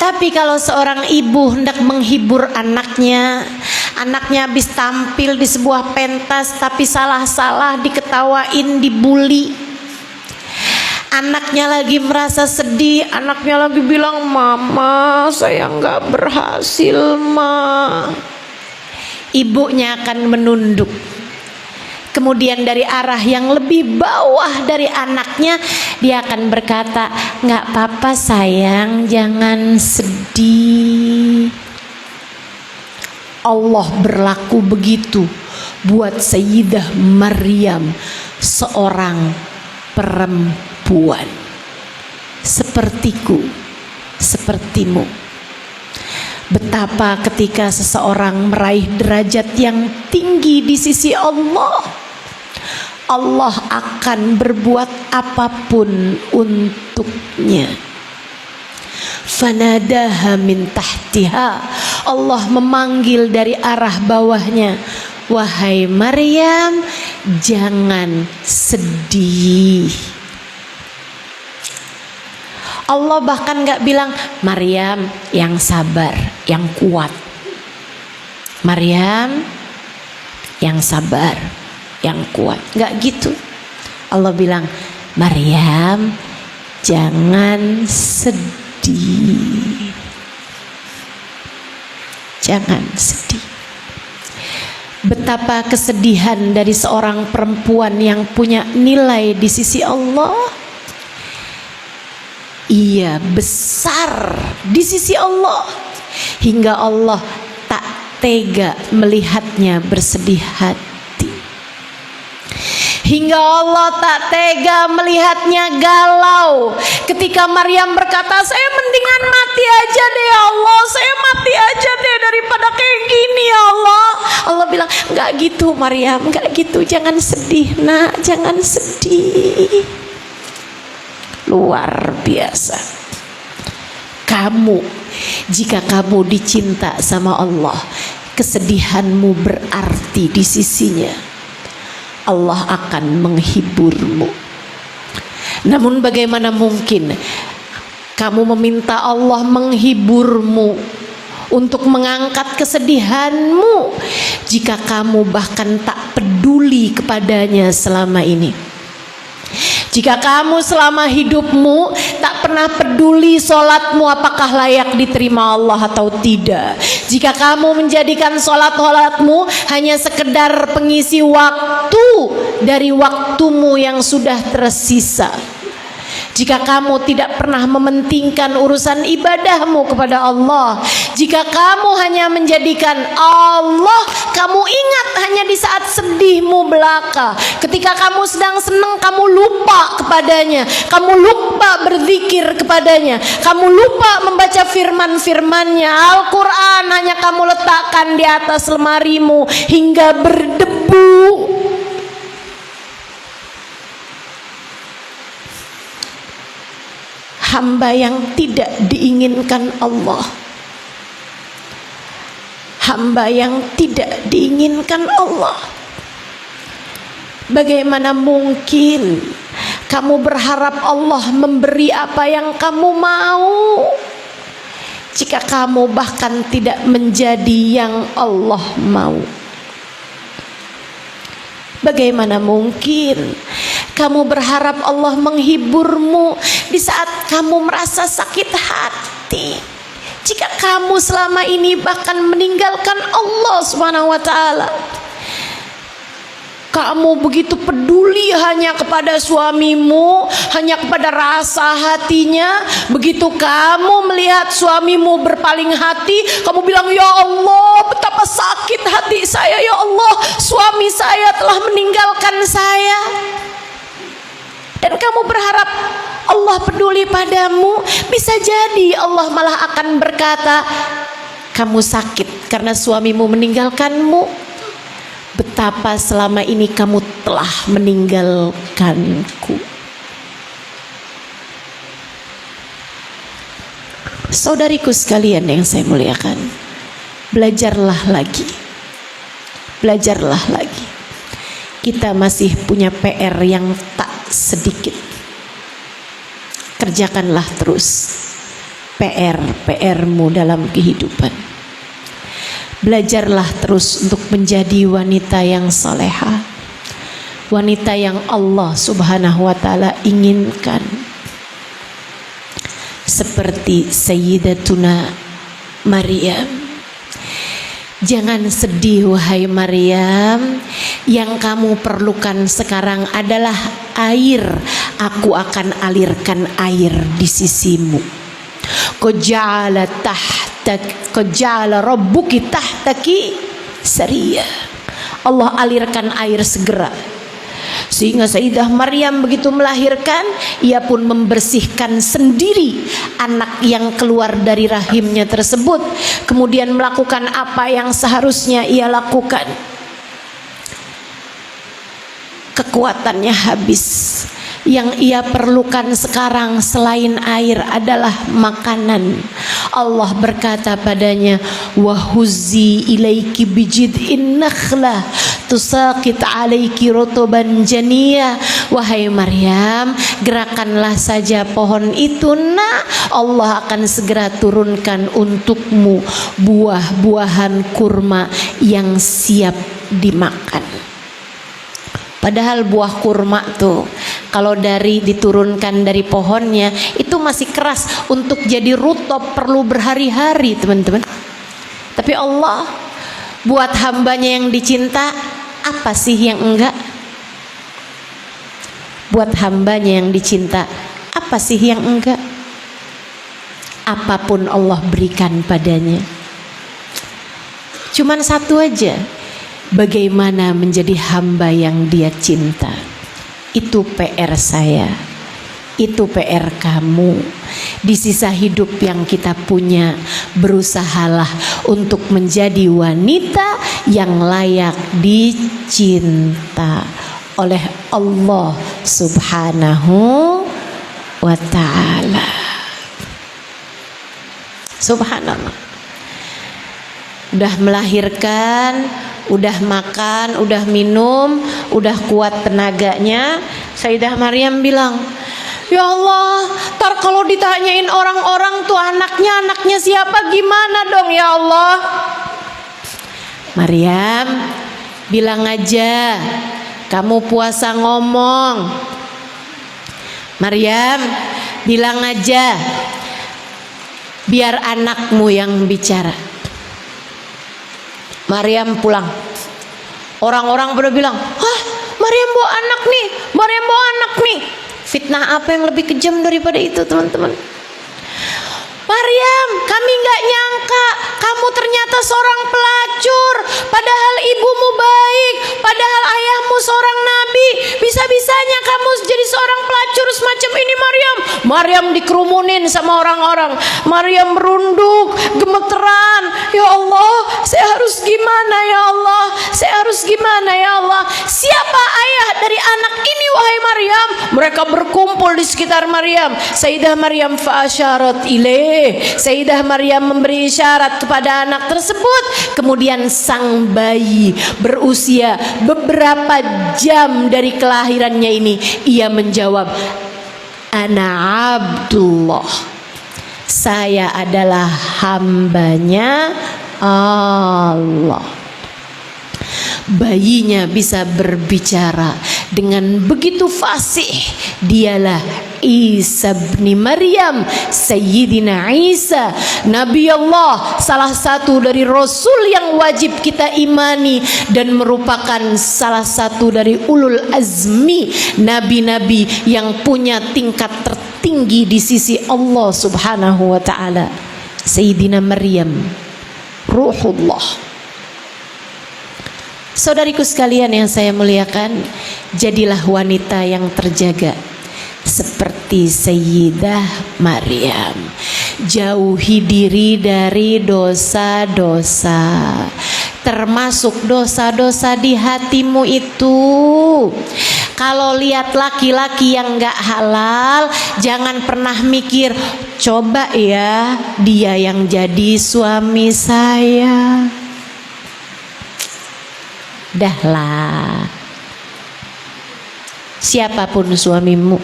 Tapi kalau seorang ibu hendak menghibur anaknya, anaknya habis tampil di sebuah pentas tapi salah-salah diketawain, dibully, anaknya lagi merasa sedih, anaknya lagi bilang, mama saya nggak berhasil ma. Ibunya akan menunduk. Kemudian dari arah yang lebih bawah dari anaknya, dia akan berkata, nggak apa-apa sayang, jangan sedih. Allah berlaku begitu buat Sayyidah Maryam, seorang perempuan sepertiku, sepertimu. Betapa ketika seseorang meraih derajat yang tinggi di sisi Allah, Allah akan berbuat apapun untuknya. Fanadaha min tahtiha. Allah memanggil dari arah bawahnya, wahai Maryam, jangan sedih. Allah bahkan gak bilang, Maryam yang sabar, yang kuat. Maryam yang sabar, yang kuat. Gak gitu. Allah bilang, Maryam jangan sedih. Jangan sedih. Betapa kesedihan dari seorang perempuan yang punya nilai di sisi Allah. Ia besar di sisi Allah hingga Allah tak tega melihatnya bersedih hati, hingga Allah tak tega melihatnya galau. Ketika Maryam berkata, saya mendingan mati aja deh ya Allah, saya mati aja deh daripada kayak gini ya Allah. Allah bilang, enggak gitu Maryam, enggak gitu, jangan sedih nak, jangan sedih. Luar biasa. Kamu, jika kamu dicinta sama Allah, kesedihanmu berarti di sisinya. Allah akan menghiburmu. Namun bagaimana mungkin kamu meminta Allah menghiburmu, untuk mengangkat kesedihanmu, jika kamu bahkan tak peduli kepadanya selama ini? Jika kamu selama hidupmu tak pernah peduli sholatmu apakah layak diterima Allah atau tidak. Jika kamu menjadikan sholatmu hanya sekedar pengisi waktu dari waktumu yang sudah tersisa. Jika kamu tidak pernah mementingkan urusan ibadahmu kepada Allah, jika kamu hanya menjadikan Allah kamu ingat hanya di saat sedihmu belaka, ketika kamu sedang senang kamu lupa kepadanya, kamu lupa berzikir kepadanya, kamu lupa membaca firman-firmannya, Al-Quran hanya kamu letakkan di atas lemarimu hingga berdebu. hamba yang tidak diinginkan Allah, hamba yang tidak diinginkan Allah. Bagaimana mungkin kamu berharap Allah memberi apa yang kamu mau, jika kamu bahkan tidak menjadi yang Allah mau? Bagaimana mungkin kamu berharap Allah menghiburmu di saat kamu merasa sakit hati, jika kamu selama ini bahkan meninggalkan Allah Subhanahu wa taala? Kamu begitu peduli hanya kepada suamimu, hanya kepada rasa hatinya. Begitu kamu melihat suamimu berpaling hati, kamu bilang, ya Allah, betapa sakit hati saya, ya Allah, suami saya telah meninggalkan saya. Dan kamu berharap Allah peduli padamu. Bisa jadi Allah malah akan berkata, kamu sakit karena suamimu meninggalkanmu. Betapa selama ini kamu telah meninggalkanku. Saudariku sekalian yang saya muliakan, belajarlah lagi. Belajarlah lagi. Kita masih punya PR yang tak sedikit. Kerjakanlah terus PR-mu dalam kehidupan. Belajarlah terus untuk menjadi wanita yang salehah, wanita yang Allah Subhanahu wa taala inginkan, seperti Sayyidatuna Maryam. Jangan sedih wahai Maryam, yang kamu perlukan sekarang adalah air. Aku akan alirkan air di sisimu. Qaja'ala rabbuki tahtaki sariya. Allah alirkan air segera, sehingga Sayyidah Maryam begitu melahirkan, ia pun membersihkan sendiri anak yang keluar dari rahimnya tersebut, kemudian melakukan apa yang seharusnya ia lakukan. Kekuatannya habis. Yang ia perlukan sekarang selain air adalah makanan. Allah berkata padanya, wahuzzi ilaiki bijid'in nakhlah tusaqit alaiki rutuban janiyah. Wahai Maryam, gerakanlah saja pohon itu, nak, Allah akan segera turunkan untukmu buah-buahan kurma yang siap dimakan. Padahal buah kurma tuh kalau diturunkan dari pohonnya itu masih keras, untuk jadi rutop perlu berhari-hari, teman-teman. Tapi Allah buat hambanya yang dicinta, apa sih yang enggak? Buat hambanya yang dicinta, apa sih yang enggak? Apapun Allah berikan padanya. Cuman satu aja, bagaimana menjadi hamba yang dia cinta. Itu PR saya, itu PR kamu. Di sisa hidup yang kita punya, berusahalah untuk menjadi wanita yang layak dicinta oleh Allah Subhanahu wa ta'ala. Subhanallah. Udah melahirkan, udah makan, udah minum, udah kuat tenaganya, Sayyidah Maryam bilang, ya Allah, ntar kalau ditanyain orang-orang tuh anaknya siapa, gimana dong ya Allah? Maryam, bilang aja kamu puasa ngomong. Maryam, bilang aja biar anakmu yang bicara. Maryam pulang. Orang-orang pada bilang, hah, Maryam bawa anak nih, Maryam bawa anak nih. Fitnah apa yang lebih kejam daripada itu, teman-teman? Maryam, kami gak nyangka kamu ternyata seorang pelacur. Padahal ibumu baik, padahal ayahmu seorang nabi. Bisa-bisanya kamu jadi seorang pelacur semacam ini, Maryam. Maryam dikerumunin sama orang-orang. Maryam merunduk, gemeteran. Ya Allah, saya harus gimana ya Allah? Saya harus gimana ya Allah? Siapa ayah dari anak ini wahai Maryam? Mereka berkumpul di sekitar Maryam. Sayyidah Maryam fa'asyarat ilaih. Sayyidah Maryam memberi isyarat kepada anak tersebut. Kemudian sang bayi berusia beberapa jam dari kelahirannya ini, ia menjawab, Ana Abdullah, saya adalah hambanya Allah. Bayinya bisa berbicara dengan begitu fasih. Dialah Isa bin Maryam, Sayyidina Isa, Nabi Allah, salah satu dari Rasul yang wajib kita imani dan merupakan salah satu dari ulul azmi, nabi-nabi yang punya tingkat tertinggi di sisi Allah Subhanahu wa ta'ala. Sayyidina Maryam, Ruhullah. Saudariku sekalian yang saya muliakan, jadilah wanita yang terjaga seperti Sayyidah Maryam. Jauhi diri dari dosa-dosa, termasuk dosa-dosa di hatimu itu. Kalau lihat laki-laki yang gak halal, jangan pernah mikir, coba ya dia yang jadi suami saya. Dahlah, siapapun suamimu,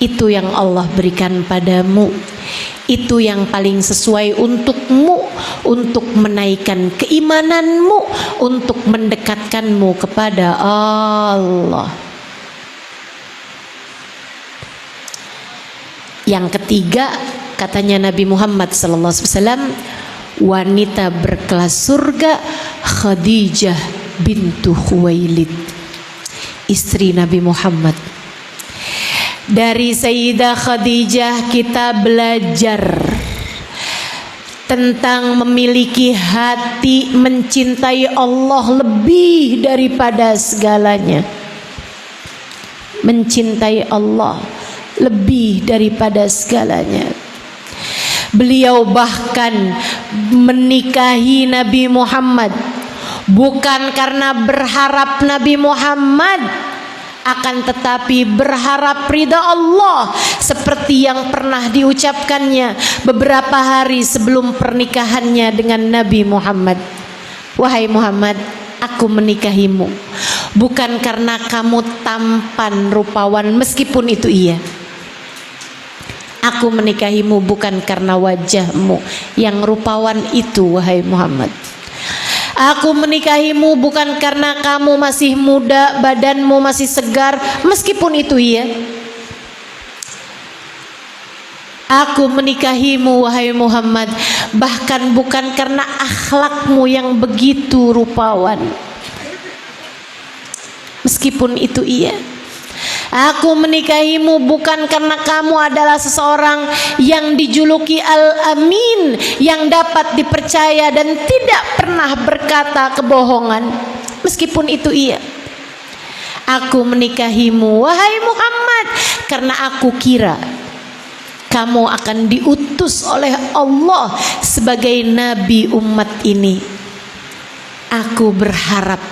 itu yang Allah berikan padamu, itu yang paling sesuai untukmu, untuk menaikkan keimananmu, untuk mendekatkanmu kepada Allah. Yang ketiga, katanya Nabi Muhammad SAW, wanita berkelas surga Khadijah bintu Khuwailid, istri Nabi Muhammad. Dari Sayyidah Khadijah kita belajar tentang memiliki hati mencintai Allah lebih daripada segalanya. Mencintai Allah lebih daripada segalanya. Beliau bahkan menikahi Nabi Muhammad bukan karena berharap Nabi Muhammad, akan tetapi berharap ridha Allah, seperti yang pernah diucapkannya beberapa hari sebelum pernikahannya dengan Nabi Muhammad. Wahai Muhammad, aku menikahimu bukan karena kamu tampan rupawan, meskipun itu iya. Aku menikahimu bukan karena wajahmu yang rupawan itu, wahai Muhammad. Aku menikahimu bukan karena kamu masih muda, badanmu masih segar, meskipun itu iya. Aku menikahimu, wahai Muhammad, bahkan bukan karena akhlakmu yang begitu rupawan, meskipun itu iya. Aku menikahimu bukan karena kamu adalah seseorang yang dijuluki Al-Amin, yang dapat dipercaya dan tidak pernah berkata kebohongan, meskipun itu iya. Aku menikahimu, wahai Muhammad, karena aku kira kamu akan diutus oleh Allah sebagai nabi umat ini. Aku berharap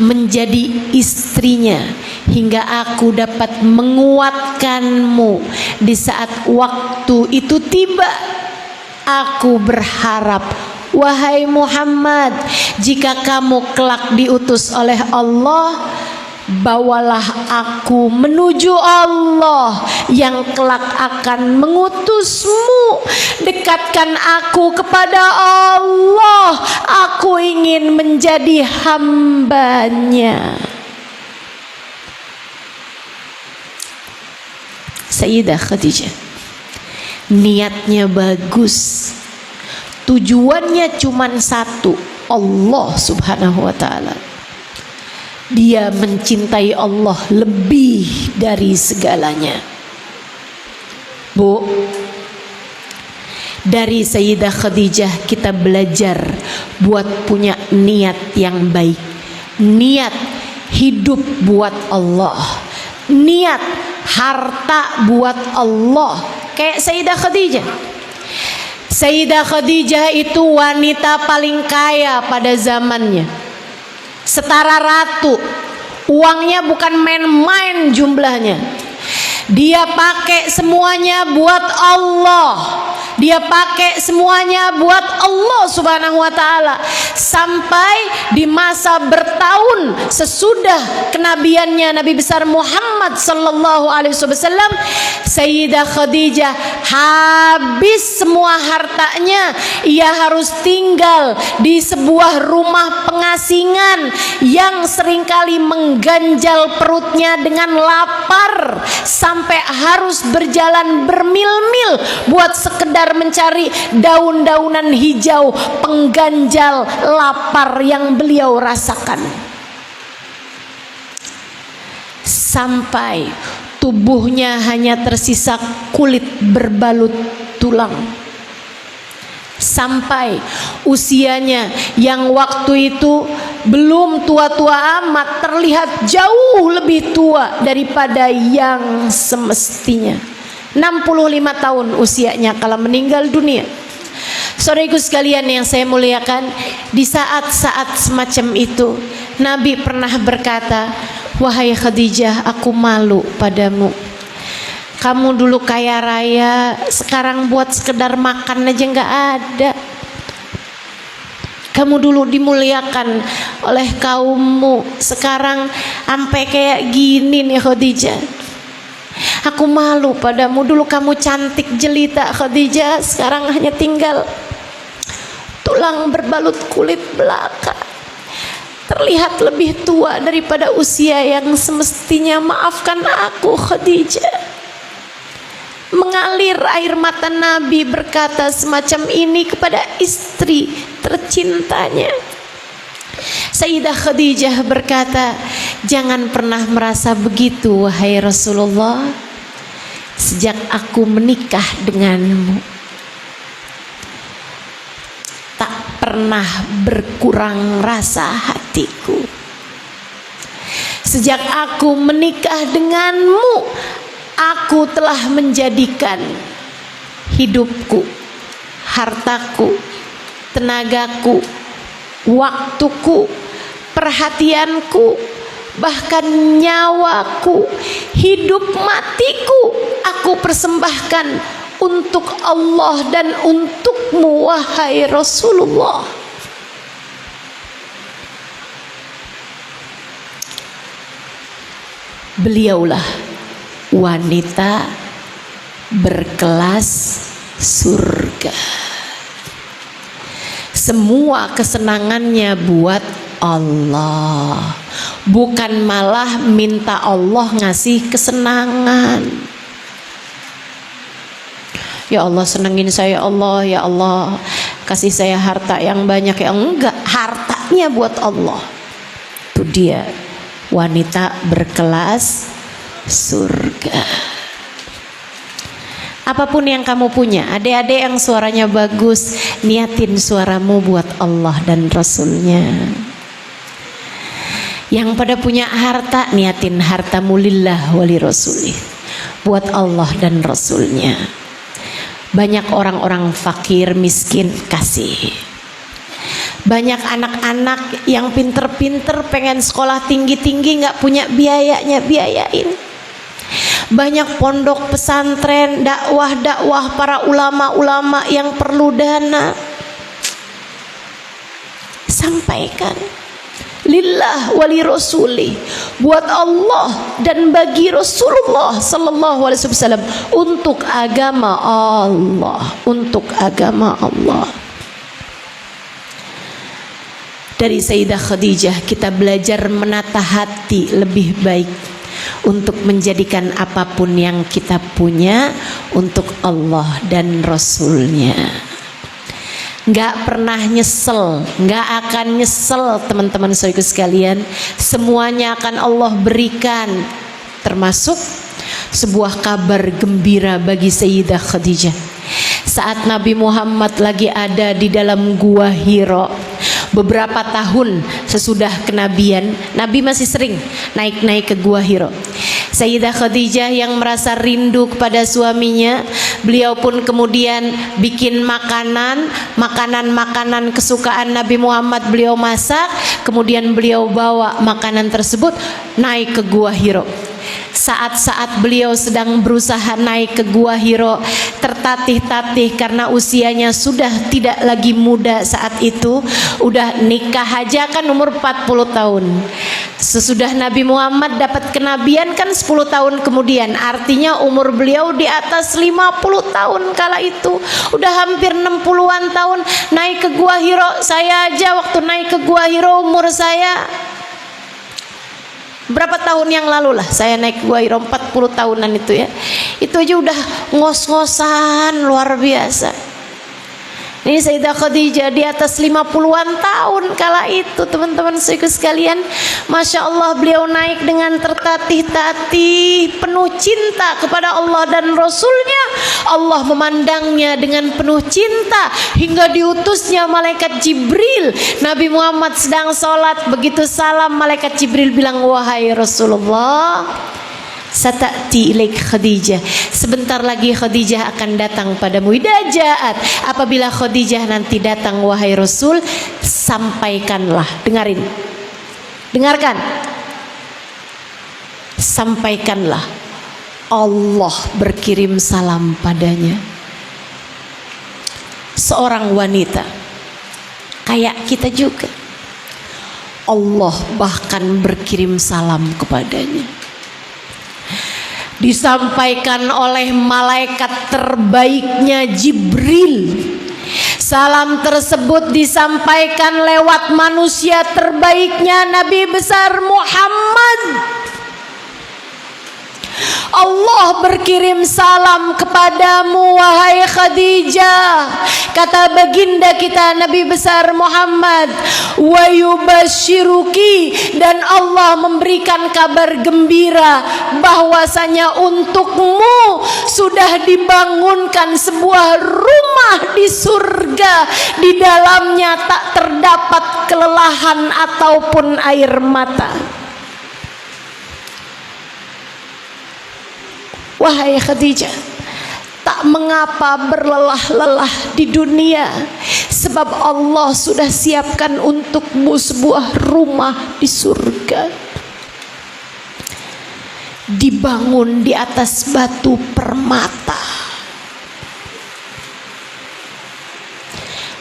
menjadi istrinya hingga aku dapat menguatkanmu di saat waktu itu tiba. Aku berharap, wahai Muhammad, jika kamu kelak diutus oleh Allah, bawalah aku menuju Allah yang kelak akan mengutusmu. Dekatkan aku kepada Allah. Aku ingin menjadi hambanya. Sayyidah Khadijah niatnya bagus, tujuannya cuma satu, Allah Subhanahu wa ta'ala. Dia mencintai Allah lebih dari segalanya. Bu, dari Sayyidah Khadijah kita belajar buat punya niat yang baik, niat hidup buat Allah, niat harta buat Allah. Kayak Sayyidah Khadijah. Sayyidah Khadijah itu wanita paling kaya pada zamannya. setara ratu. Uangnya bukan main-main jumlahnya. Dia pakai semuanya buat Allah. Dia pakai semuanya buat Allah Subhanahu wa taala. Sampai di masa bertahun sesudah kenabiannya Nabi besar Muhammad sallallahu alaihi wasallam, Sayyidah Khadijah habis semua hartanya. Ia harus tinggal di sebuah rumah pengasingan yang seringkali mengganjal perutnya dengan lapar, sampai harus berjalan bermil-mil buat sekedar mencari daun-daunan hijau pengganjal lapar yang beliau rasakan. Sampai tubuhnya hanya tersisa kulit berbalut tulang. Sampai usianya yang waktu itu belum tua-tua amat, terlihat jauh lebih tua daripada yang semestinya. 65 tahun usianya kala meninggal dunia. Saudaraku sekalian yang saya muliakan, di saat-saat semacam itu Nabi pernah berkata, "Wahai Khadijah, aku malu padamu. Kamu dulu kaya raya, sekarang buat sekedar makan aja nggak ada. Kamu dulu dimuliakan oleh kaummu, sekarang sampai kayak gini nih Khadijah. Aku malu padamu, dulu kamu cantik jelita Khadijah, sekarang hanya tinggal tulang berbalut kulit belaka. Terlihat lebih tua daripada usia yang semestinya. Maafkan aku Khadijah." Mengalir air mata Nabi berkata semacam ini kepada istri tercintanya. Sayyidah Khadijah berkata, "Jangan pernah merasa begitu wahai Rasulullah. Sejak aku menikah denganmu, tak pernah berkurang rasa hatiku. Sejak aku menikah denganmu, aku telah menjadikan hidupku, hartaku, tenagaku, waktuku, perhatianku, bahkan nyawaku, hidup matiku, aku persembahkan untuk Allah dan untukmu wahai Rasulullah." Beliaulah wanita berkelas surga. Semua kesenangannya buat Allah, bukan malah minta Allah ngasih kesenangan. Ya Allah senengin saya, Allah, ya Allah kasih saya harta yang banyak. Ya enggak, hartanya buat Allah. Itu dia wanita berkelas surga. Apapun yang kamu punya, adik-adik yang suaranya bagus, niatin suaramu buat Allah dan Rasulnya. Yang pada punya harta, niatin hartamu lillah wali rasulih, buat Allah dan Rasulnya. Banyak orang-orang fakir, miskin, kasih. Banyak anak-anak yang pinter-pinter pengen sekolah tinggi-tinggi, gak punya biayanya, biayain. Banyak pondok pesantren, dakwah-dakwah para ulama-ulama yang perlu dana, sampaikan lillah wali rasuli, buat Allah dan bagi Rasulullah sallallahu alaihi wasallam, untuk agama Allah, untuk agama Allah. Dari Sayyidah Khadijah kita belajar menata hati lebih baik, untuk menjadikan apapun yang kita punya untuk Allah dan Rasulnya. Gak pernah nyesel, gak akan nyesel teman-teman saudaraku sekalian. Semuanya akan Allah berikan, termasuk sebuah kabar gembira bagi Sayyidah Khadijah. Saat Nabi Muhammad lagi ada di dalam gua Hira, beberapa tahun sesudah kenabian, Nabi masih sering naik-naik ke gua Hira. Sayyidah Khadijah yang merasa rindu kepada suaminya, beliau pun kemudian bikin makanan kesukaan Nabi Muhammad, beliau masak, kemudian beliau bawa makanan tersebut naik ke Gua Hiro. Saat-saat beliau sedang berusaha naik ke Gua Hiro, tertatih-tatih karena usianya sudah tidak lagi muda saat itu, udah nikah aja kan umur 40 tahun. Sesudah Nabi Muhammad dapat kenabian kan 10 tahun kemudian, artinya umur beliau di atas 50 tahun kala itu, udah hampir 60-an tahun naik ke Gua Hiro. Saya aja waktu naik ke Gua Hiro umur saya berapa tahun yang lalu lah, saya naik Gua Hiro 40 tahunan itu ya. Itu aja udah ngos-ngosan luar biasa. Ini Sayyidah Khadijah di atas 50-an tahun kala itu, teman-teman sekalian. Masya Allah, beliau naik dengan tertatih-tatih, penuh cinta kepada Allah dan Rasulnya. Allah memandangnya dengan penuh cinta hingga diutusnya malaikat Jibril. Nabi Muhammad sedang sholat, begitu salam malaikat Jibril bilang, wahai Rasulullah, sata'ti ilaik Khadijah, sebentar lagi Khadijah akan datang padamu. Idza ja'at, apabila Khadijah nanti datang wahai Rasul, sampaikanlah, dengarkan, sampaikanlah Allah berkirim salam padanya. Seorang wanita kayak kita juga, Allah bahkan berkirim salam kepadanya. Disampaikan oleh malaikat terbaiknya Jibril. Salam tersebut disampaikan lewat manusia terbaiknya Nabi besar Muhammad. Allah berkirim salam kepadamu wahai Khadijah, kata baginda kita Nabi besar Muhammad, wa yubashiruki, dan Allah memberikan kabar gembira bahwasanya untukmu sudah dibangunkan sebuah rumah di surga, di dalamnya tak terdapat kelelahan ataupun air mata. Wahai Khadijah, tak mengapa berlelah-lelah di dunia, sebab Allah sudah siapkan untukmu sebuah rumah di surga, dibangun di atas batu permata.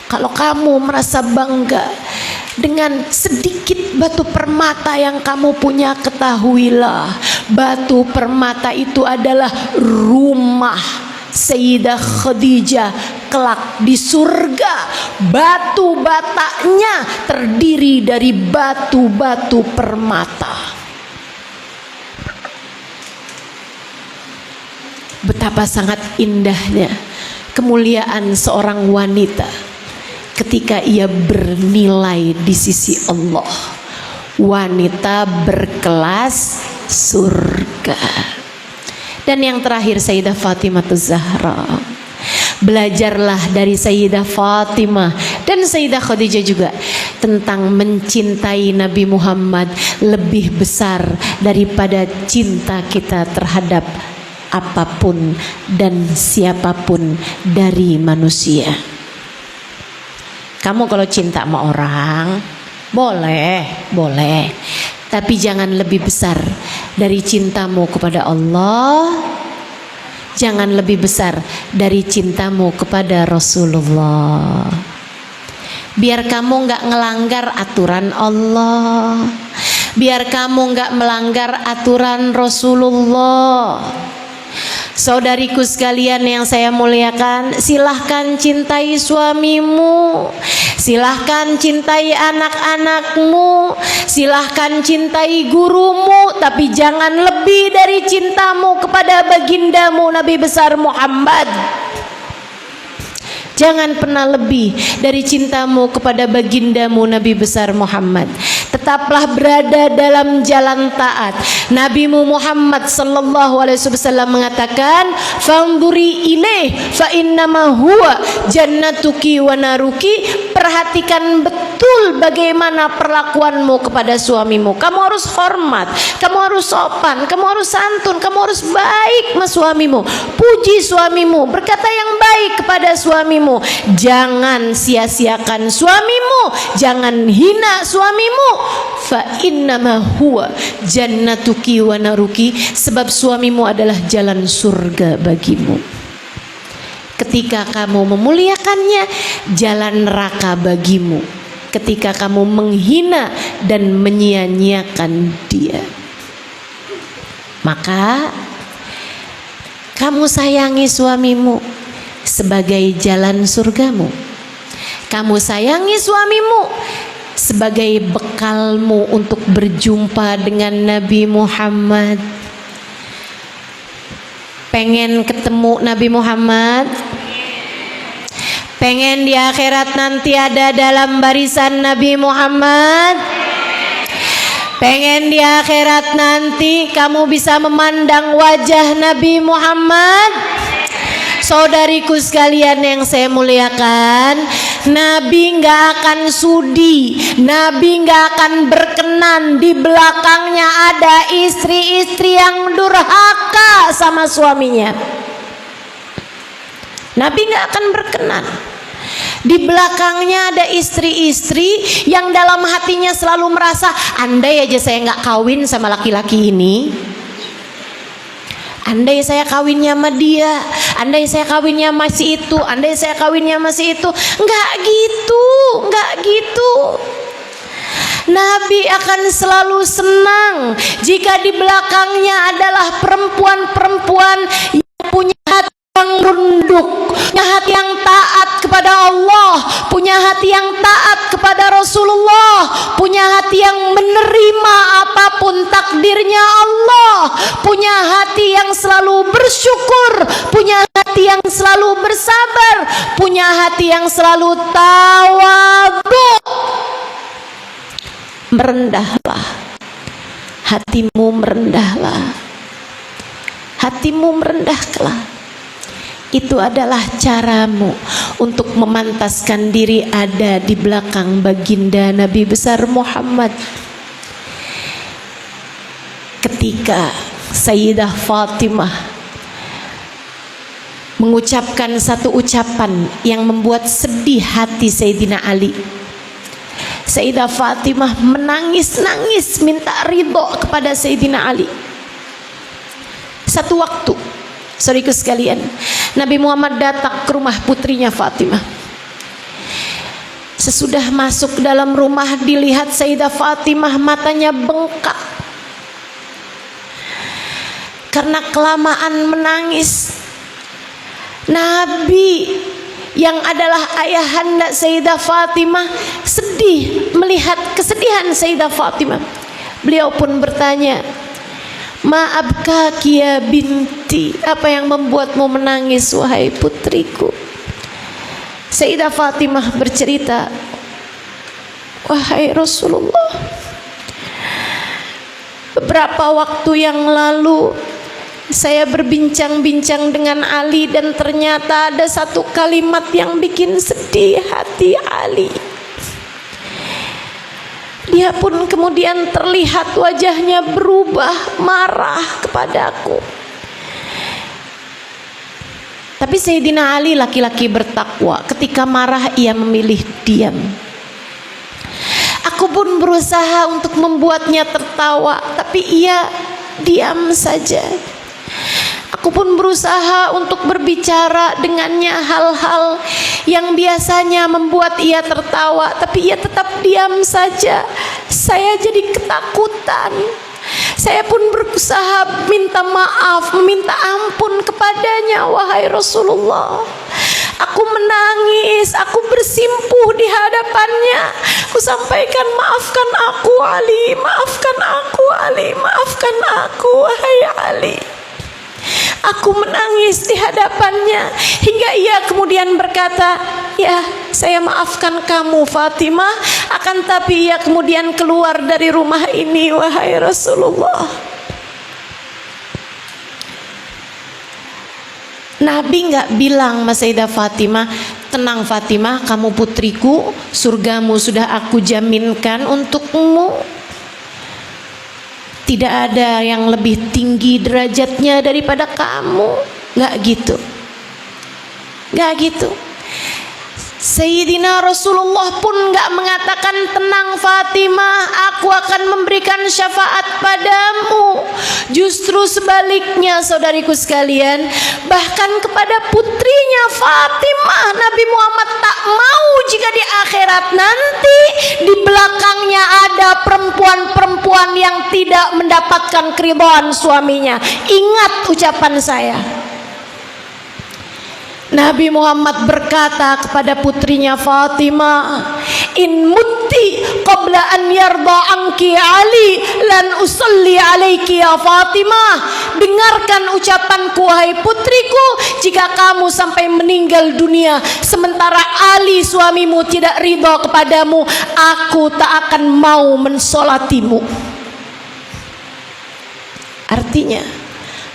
Kalau kamu merasa bangga dengan sedikit batu permata yang kamu punya, ketahuilah batu permata itu adalah rumah Sayyidah Khadijah kelak di surga. Batu batanya terdiri dari batu-batu permata. Betapa sangat indahnya kemuliaan seorang wanita ketika ia bernilai di sisi Allah, wanita berkelas surga. Dan yang terakhir Sayyidah Fatimah Zahra. Belajarlah dari Sayyidah Fatimah dan Sayyidah Khadijah juga tentang mencintai Nabi Muhammad lebih besar daripada cinta kita terhadap apapun dan siapapun dari manusia. Kamu kalau cinta sama orang boleh, tapi jangan lebih besar dari cintamu kepada Allah. Jangan lebih besar dari cintamu kepada Rasulullah. Biar kamu gak ngelanggar aturan Allah, biar kamu gak melanggar aturan Rasulullah. Saudariku sekalian yang saya muliakan, silahkan cintai suamimu, silahkan cintai anak-anakmu, silahkan cintai gurumu, tapi jangan lebih dari cintamu kepada bagindamu Nabi besar Muhammad. Jangan pernah lebih dari cintamu kepada bagindamu Nabi besar Muhammad. Tetaplah berada dalam jalan taat. Nabimu Muhammad sallallahu alaihi wasallam mengatakan, "Fanzuri ilaih fa innama huwa jannatuki wa naruki." Perhatikan betul bagaimana perlakuanmu kepada suamimu. Kamu harus hormat, kamu harus sopan, kamu harus santun, kamu harus baik sama suamimu. Puji suamimu, berkata yang baik kepada suamimu. Jangan sia-siakan suamimu, jangan hina suamimu. Fa innama huwa jannatuki wa naruki, sebab suamimu adalah jalan surga bagimu. Ketika kamu memuliakannya, jalan neraka bagimu. Ketika kamu menghina dan menyia-nyiakan dia, maka kamu sayangi suamimu sebagai jalan surgamu. Kamu sayangi suamimu sebagai bekalmu untuk berjumpa dengan Nabi Muhammad. Pengen ketemu Nabi Muhammad? Pengen di akhirat nanti ada dalam barisan Nabi Muhammad? Pengen di akhirat nanti kamu bisa memandang wajah Nabi Muhammad? Saudariku sekalian yang saya muliakan, Nabi nggak akan sudi, Nabi nggak akan berkenan di belakangnya ada istri-istri yang durhaka sama suaminya. Nabi nggak akan berkenan. Di belakangnya ada istri-istri yang dalam hatinya selalu merasa, andai aja saya nggak kawin sama laki-laki ini, andai saya kawinnya sama dia, andai saya kawinnya masih itu, andai saya kawinnya masih itu. Enggak gitu, enggak gitu. Nabi akan selalu senang jika di belakangnya adalah perempuan-perempuan yang punya hati yang runduk, punya hati yang taat kepada Allah, punya hati yang taat kepada Rasulullah, punya hati yang menerima apapun takdirnya Allah, punya hati yang selalu bersyukur, punya hati yang selalu bersabar, punya hati yang selalu tawadhu. Merendahlah, hatimu merendahlah, hatimu merendahlah. Itu adalah caramu untuk memantaskan diri ada di belakang baginda Nabi besar Muhammad. Ketika Sayyidah Fatimah mengucapkan satu ucapan yang membuat sedih hati Sayyidina Ali, Sayyidah Fatimah menangis-nangis minta ridho kepada Sayyidina Ali. Satu waktu, saudaraku sekalian, Nabi Muhammad datang ke rumah putrinya Fatimah. Sesudah masuk dalam rumah, dilihat Sayyidah Fatimah matanya bengkak karena kelamaan menangis. Nabi yang adalah ayahanda Sayyidah Fatimah sedih melihat kesedihan Sayyidah Fatimah. Beliau pun bertanya, "Maafkah ya binti, apa yang membuatmu menangis wahai putriku?" Sayyidah Fatimah bercerita, "Wahai Rasulullah, beberapa waktu yang lalu saya berbincang-bincang dengan Ali dan ternyata ada satu kalimat yang bikin sedih hati Ali. Dia pun kemudian terlihat wajahnya berubah, marah kepadaku. Tapi Sayyidina Ali laki-laki bertakwa, ketika marah ia memilih diam. Aku pun berusaha untuk membuatnya tertawa, tapi ia diam saja. Aku pun berusaha untuk berbicara dengannya hal-hal yang biasanya membuat ia tertawa, tapi ia tetap diam saja. Saya jadi ketakutan. Saya pun berusaha minta maaf, meminta ampun kepadanya, wahai Rasulullah. Aku menangis, aku bersimpuh di hadapannya. Aku sampaikan, maafkan aku Ali, maafkan aku Ali, maafkan aku wahai Ali. Aku menangis di hadapannya hingga ia kemudian berkata, "Ya, saya maafkan kamu Fatimah." Akan tapi ia kemudian keluar dari rumah ini, wahai Rasulullah. Nabi nggak bilang sama Sayyidah Fatimah, "Tenang Fatimah, kamu putriku, surgamu sudah aku jaminkan untukmu. Tidak ada yang lebih tinggi derajatnya daripada kamu." Nggak gitu, nggak gitu. Sayyidina Rasulullah pun nggak mengatakan, "Tenang Fatimah, aku akan memberikan syafaat padamu." Justru sebaliknya, saudariku sekalian, bahkan kepada putrinya Fatimah, Nabi Muhammad tak mau jika di akhirat nanti di belakangnya ada perempuan-perempuan yang tidak mendapatkan keridhaan suaminya. Ingat ucapan saya. Nabi Muhammad berkata kepada putrinya Fatimah, "In mutti qabla an yarda anki Ali lan usalli alaiki ya Fatimah." Dengarkan ucapanku wahai putriku, jika kamu sampai meninggal dunia sementara Ali suamimu tidak ridha kepadamu, aku tak akan mau mensolatimu. Artinya,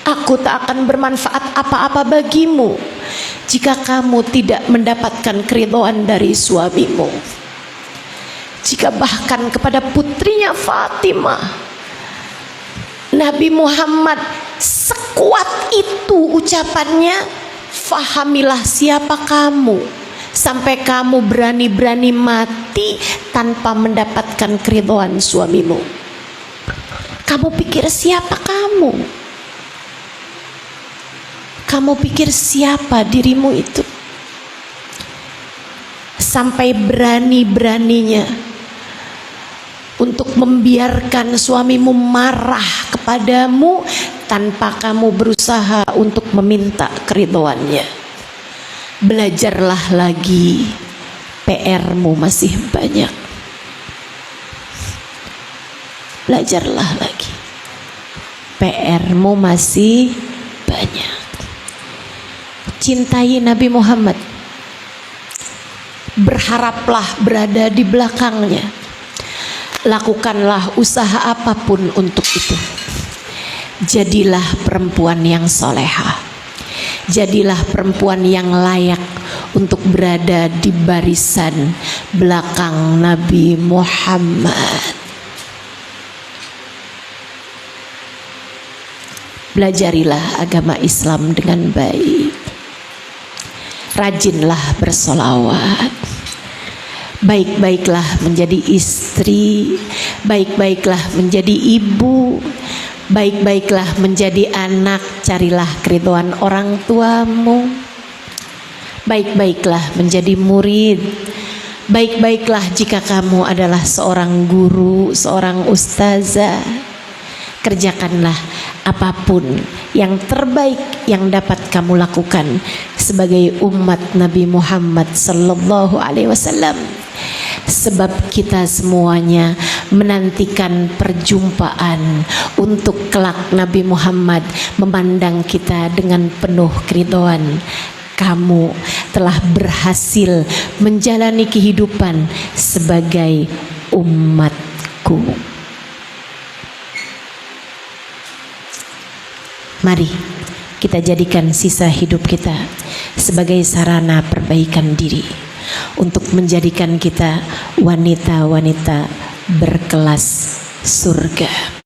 aku tak akan bermanfaat apa-apa bagimu jika kamu tidak mendapatkan keridhaan dari suamimu. Jika bahkan kepada putrinya Fatimah, Nabi Muhammad sekuat itu ucapannya, "Fahamilah siapa kamu sampai kamu berani-berani mati tanpa mendapatkan keridhaan suamimu." Kamu pikir siapa kamu? Kamu pikir siapa dirimu itu? Sampai berani-beraninya untuk membiarkan suamimu marah kepadamu tanpa kamu berusaha untuk meminta keridhaannya. Belajarlah lagi, PR-mu masih banyak. Belajarlah lagi, PR-mu masih banyak. Cintai Nabi Muhammad, berharaplah berada di belakangnya, lakukanlah usaha apapun untuk itu. Jadilah perempuan yang solehah, jadilah perempuan yang layak untuk berada di barisan belakang Nabi Muhammad. Belajarilah agama Islam dengan baik. Rajinlah bersolawat, baik-baiklah menjadi istri, baik-baiklah menjadi ibu, baik-baiklah menjadi anak. Carilah keridhaan orang tuamu, baik-baiklah menjadi murid, baik-baiklah jika kamu adalah seorang guru, seorang ustazah. Kerjakanlah apapun yang terbaik yang dapat kamu lakukan sebagai umat Nabi Muhammad sallallahu alaihi wasallam. Sebab kita semuanya menantikan perjumpaan untuk kelak Nabi Muhammad memandang kita dengan penuh keridhaan. Kamu telah berhasil menjalani kehidupan sebagai umatku. Mari kita jadikan sisa hidup kita sebagai sarana perbaikan diri untuk menjadikan kita wanita-wanita berkelas surga.